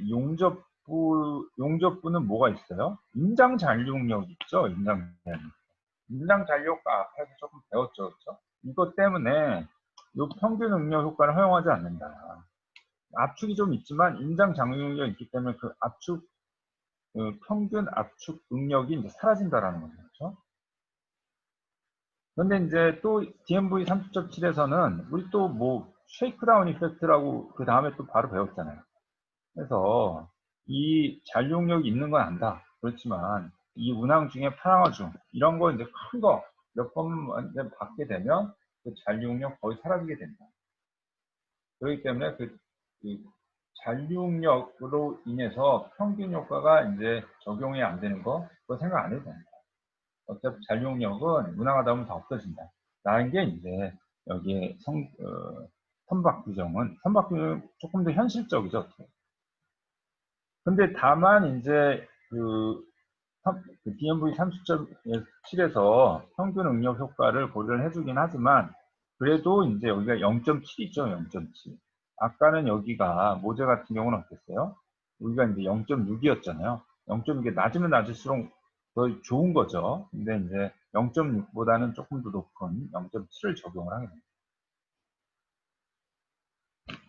[SPEAKER 1] 용접부는 뭐가 있어요? 임장 잔류력 있죠? 임장 잔류. 임장 잔류가 앞에서 조금 배웠죠, 그렇죠? 이것 때문에 요 평균 응력 효과를 허용하지 않는다. 압축이 좀 있지만 인장 장용력이 있기 때문에 그 압축, 그 평균 압축 응력이 이제 사라진다라는 거죠. 그렇죠? 그런데 이제 또 DMV 30.7에서는 우리 또 뭐 쉐이크다운 이펙트라고 그 다음에 또 바로 배웠잖아요. 그래서 이 잔용력이 있는 건 안다. 그렇지만 이 운항 중에 파랑어 중 이런 거 이제 큰 거 몇 번만 받게 되면 그 잔용력 거의 사라지게 된다. 그렇기 때문에 그 잔용력으로 인해서 평균 효과가 이제 적용이 안 되는 거 그거 생각 안 해도 됩니다. 어차피 잔용력은 운항하다 보면 다 없어진다. 라는 게 이제 여기에 선박 규정은 선박 규정 조금 더 현실적이죠. 근데 다만 이제 그 DMV 30.7에서 평균 응력 효과를 고려를 해주긴 하지만 그래도 이제 여기가 0.7 있죠, 0.7. 아까는 여기가 모제 같은 경우는 어땠어요? 여기가 이제 0.6이었잖아요. 0.6이 낮으면 낮을수록 더 좋은 거죠. 근데 이제 0.6보다는 조금 더 높은 0.7을 적용을 하게 됩니다.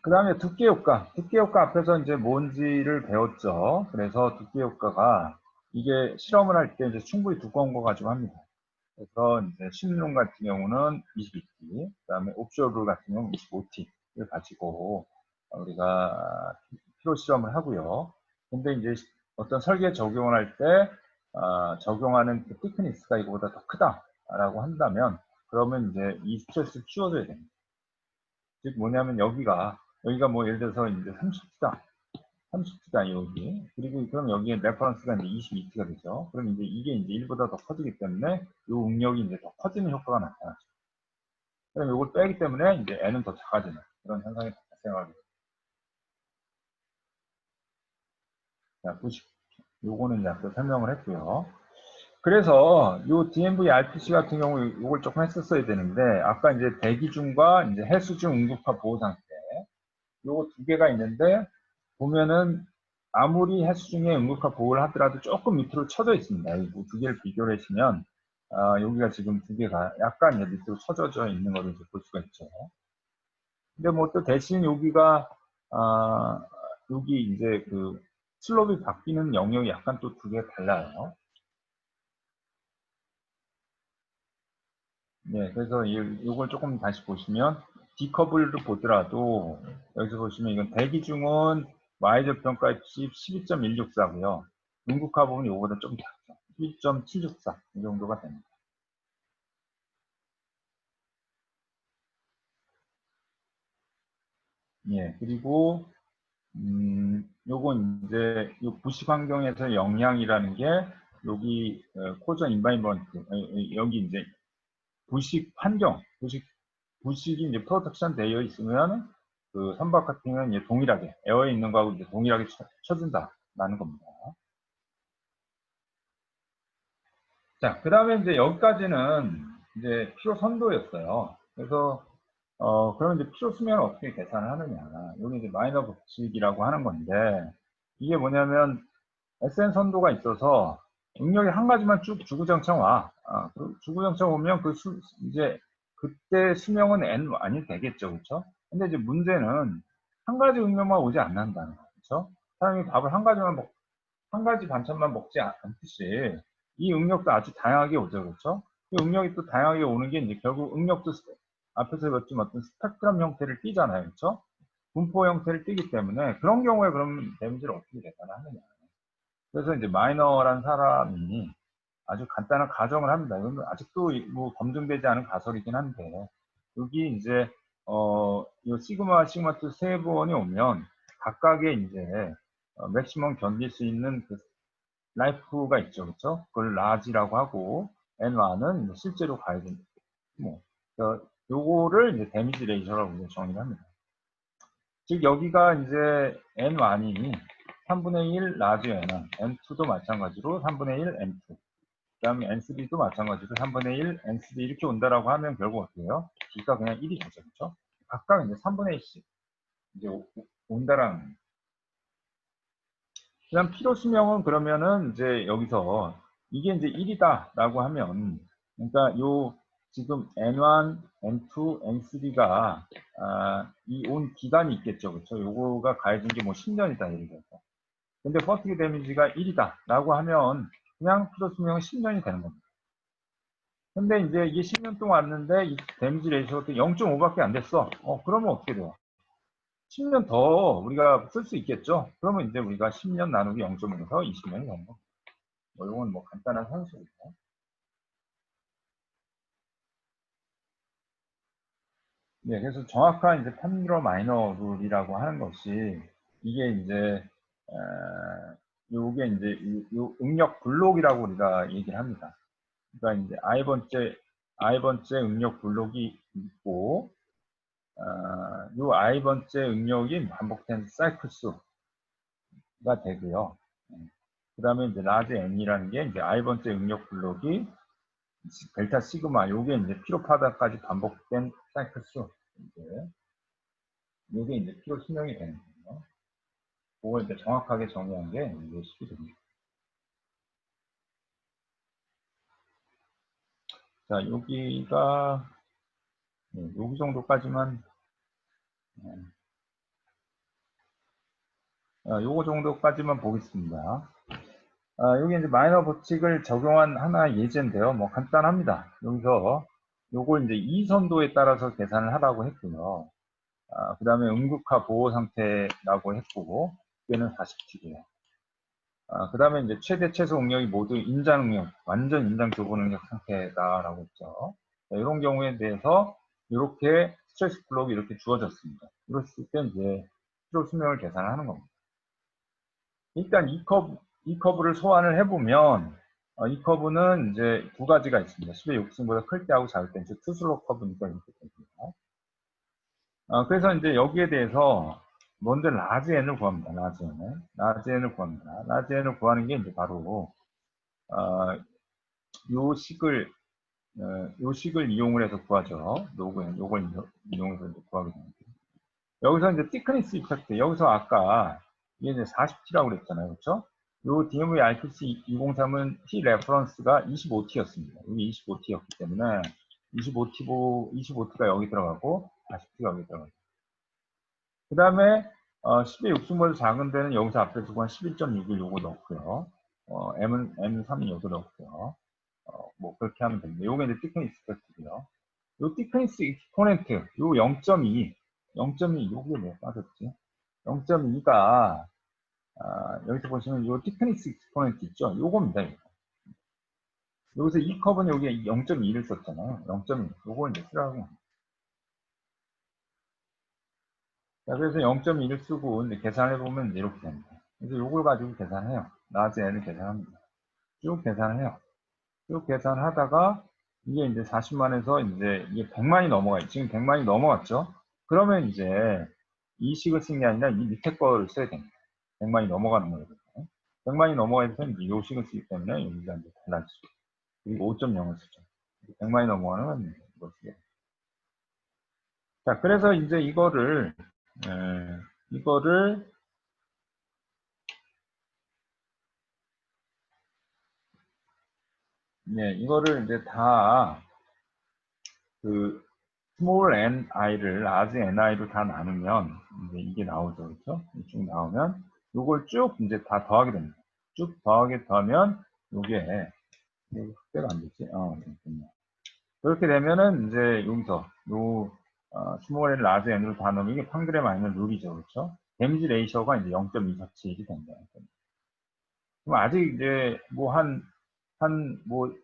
[SPEAKER 1] 그 다음에 두께 효과. 두께 효과 앞에서 이제 뭔지를 배웠죠. 그래서 두께 효과가 이게 실험을 할 때 이제 충분히 두꺼운 거 가지고 합니다. 그래서 이제 신용 같은 경우는 22T, 그 다음에 옵쇼블 같은 경우는 25T를 가지고 우리가 피로 실험을 하고요. 근데 이제 어떤 설계 적용을 할 때 적용하는 그 티크니스가 이거보다 더 크다라고 한다면 그러면 이제 이 스트레스를 키워줘야 됩니다. 즉 뭐냐면 여기가 뭐 예를 들어서 이제 30T다 여기. 그리고 그럼 여기에 레퍼런스가 이제 22T가 되죠. 그럼 이제 이게 이제 1보다 더 커지기 때문에 이 응력이 이제 더 커지는 효과가 나타나죠. 그럼 이걸 빼기 때문에 이제 N은 더 작아지는 그런 현상이 발생하게 됩니다. 자, 90. 요거는 이제 앞서 설명을 했고요. 그래서 요 DMV RPC 같은 경우 이걸 조금 했었어야 되는데 아까 이제 대기 중과 이제 해수 중 응급화 보호 상태 요거 두 개가 있는데 보면은 아무리 해수 중에 응급화 보호를 하더라도 조금 밑으로 쳐져 있습니다. 이 두 개를 비교를 해주면 여기가 지금 두 개가 약간 밑으로 쳐져져 있는 것을 볼 수가 있죠. 근데 뭐 또 대신 여기가 여기 이제 그 슬롭이 바뀌는 영역이 약간 또 두 개 달라요. 네, 그래서 이걸 조금 다시 보시면 디커블을 보더라도 여기서 보시면 이건 대기 중은 Y절 평가 입시 12.164고요. 응급화 부분이 이거보다 좀 작죠. 11.764 이 정도가 됩니다. 예, 그리고 요건 이제 요 부식 환경에서 영향이라는 게 여기 코전 인바이먼트 여기 이제 부식 환경 부식이 이제 프로텍션 되어 있으면 그 선박 같은 경우는 이제 동일하게 에어에 있는 거하고 이제 동일하게 쳐준다라는 겁니다. 자, 그 다음에 이제 여기까지는 이제 피로 선도였어요. 그래서 그러면 이제 피로 수명을 어떻게 계산을 하느냐. 여기 이제 마이너 법칙이라고 하는 건데 이게 뭐냐면 SN 선도가 있어서 응력이 한 가지만 쭉 주구장창 와. 그 주구장창 오면 이제 그때 수명은 N이 되겠죠. 그렇죠? 근데 이제 문제는 한 가지 응력만 오지 않는다는 거죠. 그렇죠? 사람이 밥을 한 가지 반찬만 먹지 않듯이 이 응력도 아주 다양하게 오죠. 그렇죠? 이 응력이 또 다양하게 오는 게 이제 결국 응력도 앞에서 봤지만 어떤 스펙트럼 형태를 띠잖아요. 그렇죠? 분포 형태를 띠기 때문에 그런 경우에 그럼 데미지를 어떻게 계산하느냐. 그래서 이제 마이너란 사람이 아주 간단한 가정을 합니다. 이건 아직도 뭐 검증되지 않은 가설이긴 한데 여기 이제 이 시그마 2 세 번이 오면 각각의 이제 맥시멈 견딜 수 있는 그 라이프가 있죠, 그렇죠? 그걸 라지라고 하고 N1은 실제로 가야 됩니다. 뭐 요거를 이제 데미지 레이셔라고 정의를 합니다. 즉 여기가 이제 N1이 3분의 1 라지 N1, N2도 마찬가지로 3분의 1 N2, 그 다음에 N3도 마찬가지로 3분의 1 N3 이렇게 온다라고 하면 결국 어떻게 해요? D가 그냥 1이 되죠, 그렇죠? 각각 이제 3분의 1씩 이제 온다라는. 그다음 필요 수명은 그러면은 이제 여기서 이게 이제 1이다라고 하면, 그러니까 요 지금 N1, N2, N3가 이 온 기간이 있겠죠. 그렇죠? 요거가 가해진 게 뭐 10년이다 예를 들어서. 근데 퍼티기 데미지가 1이다 라고 하면 그냥 피로 수명은 10년이 되는 겁니다. 근데 이제 이게 10년 동안 왔는데 이 데미지 레이셔가 0.5밖에 안 됐어. 그러면 어떻게 돼요? 10년 더 우리가 쓸 수 있겠죠? 그러면 이제 우리가 10년 나누기 0.5에서 20년이 되는 겁니다. 이건 뭐 간단한 상식이죠. 네, 그래서 정확한 이제 팜미러 마이너 룰이라고 하는 것이 이게 이제 요게 이제 요 응력 블록이라고 우리가 얘기를 합니다. 그러니까 이제 I 번째 응력 블록이 있고 요 I 번째 응력이 반복된 사이클 수가 되고요. 그 다음에 이제 라지 n이라는 게 이제 I 번째 응력 블록이 델타 시그마 요게 이제 피로파다까지 반복된 사이클 수 이제 요게 이제 피로 수명이 되는 거예요. 그걸 이제 정확하게 정의한 게 이제 10이 됩니다. 자, 여기가 여기 정도까지만 요거 정도까지만 보겠습니다. 여기 이제 마이너 법칙을 적용한 하나의 예제인데요. 뭐 간단합니다. 여기서 요걸 이제 2선도에 따라서 계산을 하라고 했고요. 그 다음에 응급화 보호 상태라고 했고, 얘는 40T예요. 그 다음에 이제 최대 최소 응력이 모두 인장 응력, 완전 인장 교본 응력 상태다라고 했죠. 이런 경우에 대해서 이렇게 스트레스 블록이 이렇게 주어졌습니다. 이랬을 때 이제 필요 수명을 계산을 하는 겁니다. 일단 이 커브를 소환을 해보면 이 커브는 이제 두 가지가 있습니다. 10의 욕승보다 클 때하고 작을 때 이제 투슬로 커브니까 이렇게 됩니다. 그래서 이제 여기에 대해서 먼저 라지 n을 구합니다. 라지 n을 구합니다. 라지 n을 구하는 게 이제 바로 요 식을 요 식을 이용을 해서 구하죠. 요걸 이용해서 이제 구하게 됩니다. 여기서 이제 티크니스 이펙트 여기서 아까 이게 이제 40T라고 그랬잖아요. 그렇죠? 요 DMV RPC 203은 T 레퍼런스가 25T였습니다. 여기 25T였기 때문에 25T가 여기 들어가고 40T가 여기 들어가죠. 그 다음에 10의 육승보다 작은 데는 여기서 앞에 두고 한 11.61 요거 넣고요. M3은 여기 넣고요. 뭐 그렇게 하면 됩니다. 요게 이제 티크니스 이펙트고요. 요 티크니스 익스포넨트 요 0.2 요게 뭐 빠졌지? 0.2가 여기서 보시면 요 티크니스 익스포넨트 있죠? 요겁니다. 이거. 여기서 이 컵은 여기 0.2를 썼잖아요. 0.2 요거 이제 쓰라고. 자, 그래서 0.2를 쓰고 이제 계산해 보면 이렇게 됩니다. 그래서 요걸 가지고 계산해요. 나머지 n을 계산합니다. 쭉 계산을 해요. 쭉 계산하다가 이게 이제 40만에서 이제 이게 100만이 넘어가요. 지금 100만이 넘어갔죠? 그러면 이제 이 식을 쓴 게 아니라 이 밑에 거를 써야 됩니다. 100만이 넘어가는 거예요. 100만이 넘어가서 이제 이 식을 쓰기 때문에 여기가 이제 달라지죠. 그리고 5.0을 쓰죠. 100만이 넘어가는 건 이거 쓰게. 자, 그래서 이제 이거를 이거를 이제 다 그 small ni를 large ni로 다 나누면 이제 이게 나오죠, 그렇죠? 쭉 나오면 이걸 쭉 이제 다 더하게 됩니다. 쭉 더하면 이게 흑대가 안 됐지? 됐군요. 그렇게 되면은 이제 여기서 요 small n, large n으로 다 넣으면 이게 판그램 아니면 룰이죠, 그렇죠? 데미지 레이셔가 이제 0.247이 된다. 그럼 아직 이제 뭐 한뭐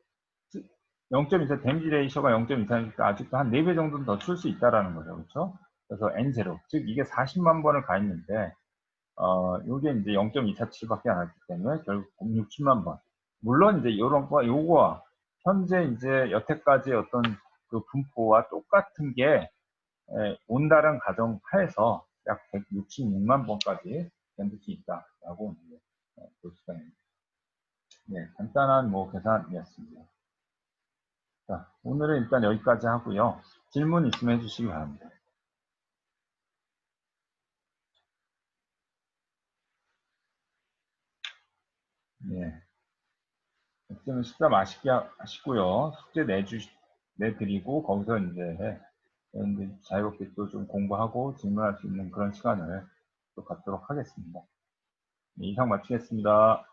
[SPEAKER 1] 0.24 데미지 레이셔가 0.24니까 아직도 한 4배 정도는 더 출 수 있다라는 거죠. 그렇죠? 그래서 N0, 즉 이게 40만 번을 가 있는데 요게 이제 0.247밖에 안 하기 때문에 결국 60만 번. 물론 이제 요거와 현재 이제 여태까지 어떤 그 분포와 똑같은 게 온다는 가정 하에서 약 166만 번까지 견딜 수 있다라고 이제 볼 수가 있습니다. 네, 간단한 뭐 계산이었습니다. 자, 오늘은 일단 여기까지 하고요. 질문 있으면 해주시기 바랍니다. 네. 그러면 식사 맛있게 하시고요. 숙제 내드리고 거기서 이제 자유롭게 또 좀 공부하고 질문할 수 있는 그런 시간을 또 갖도록 하겠습니다. 이상 마치겠습니다.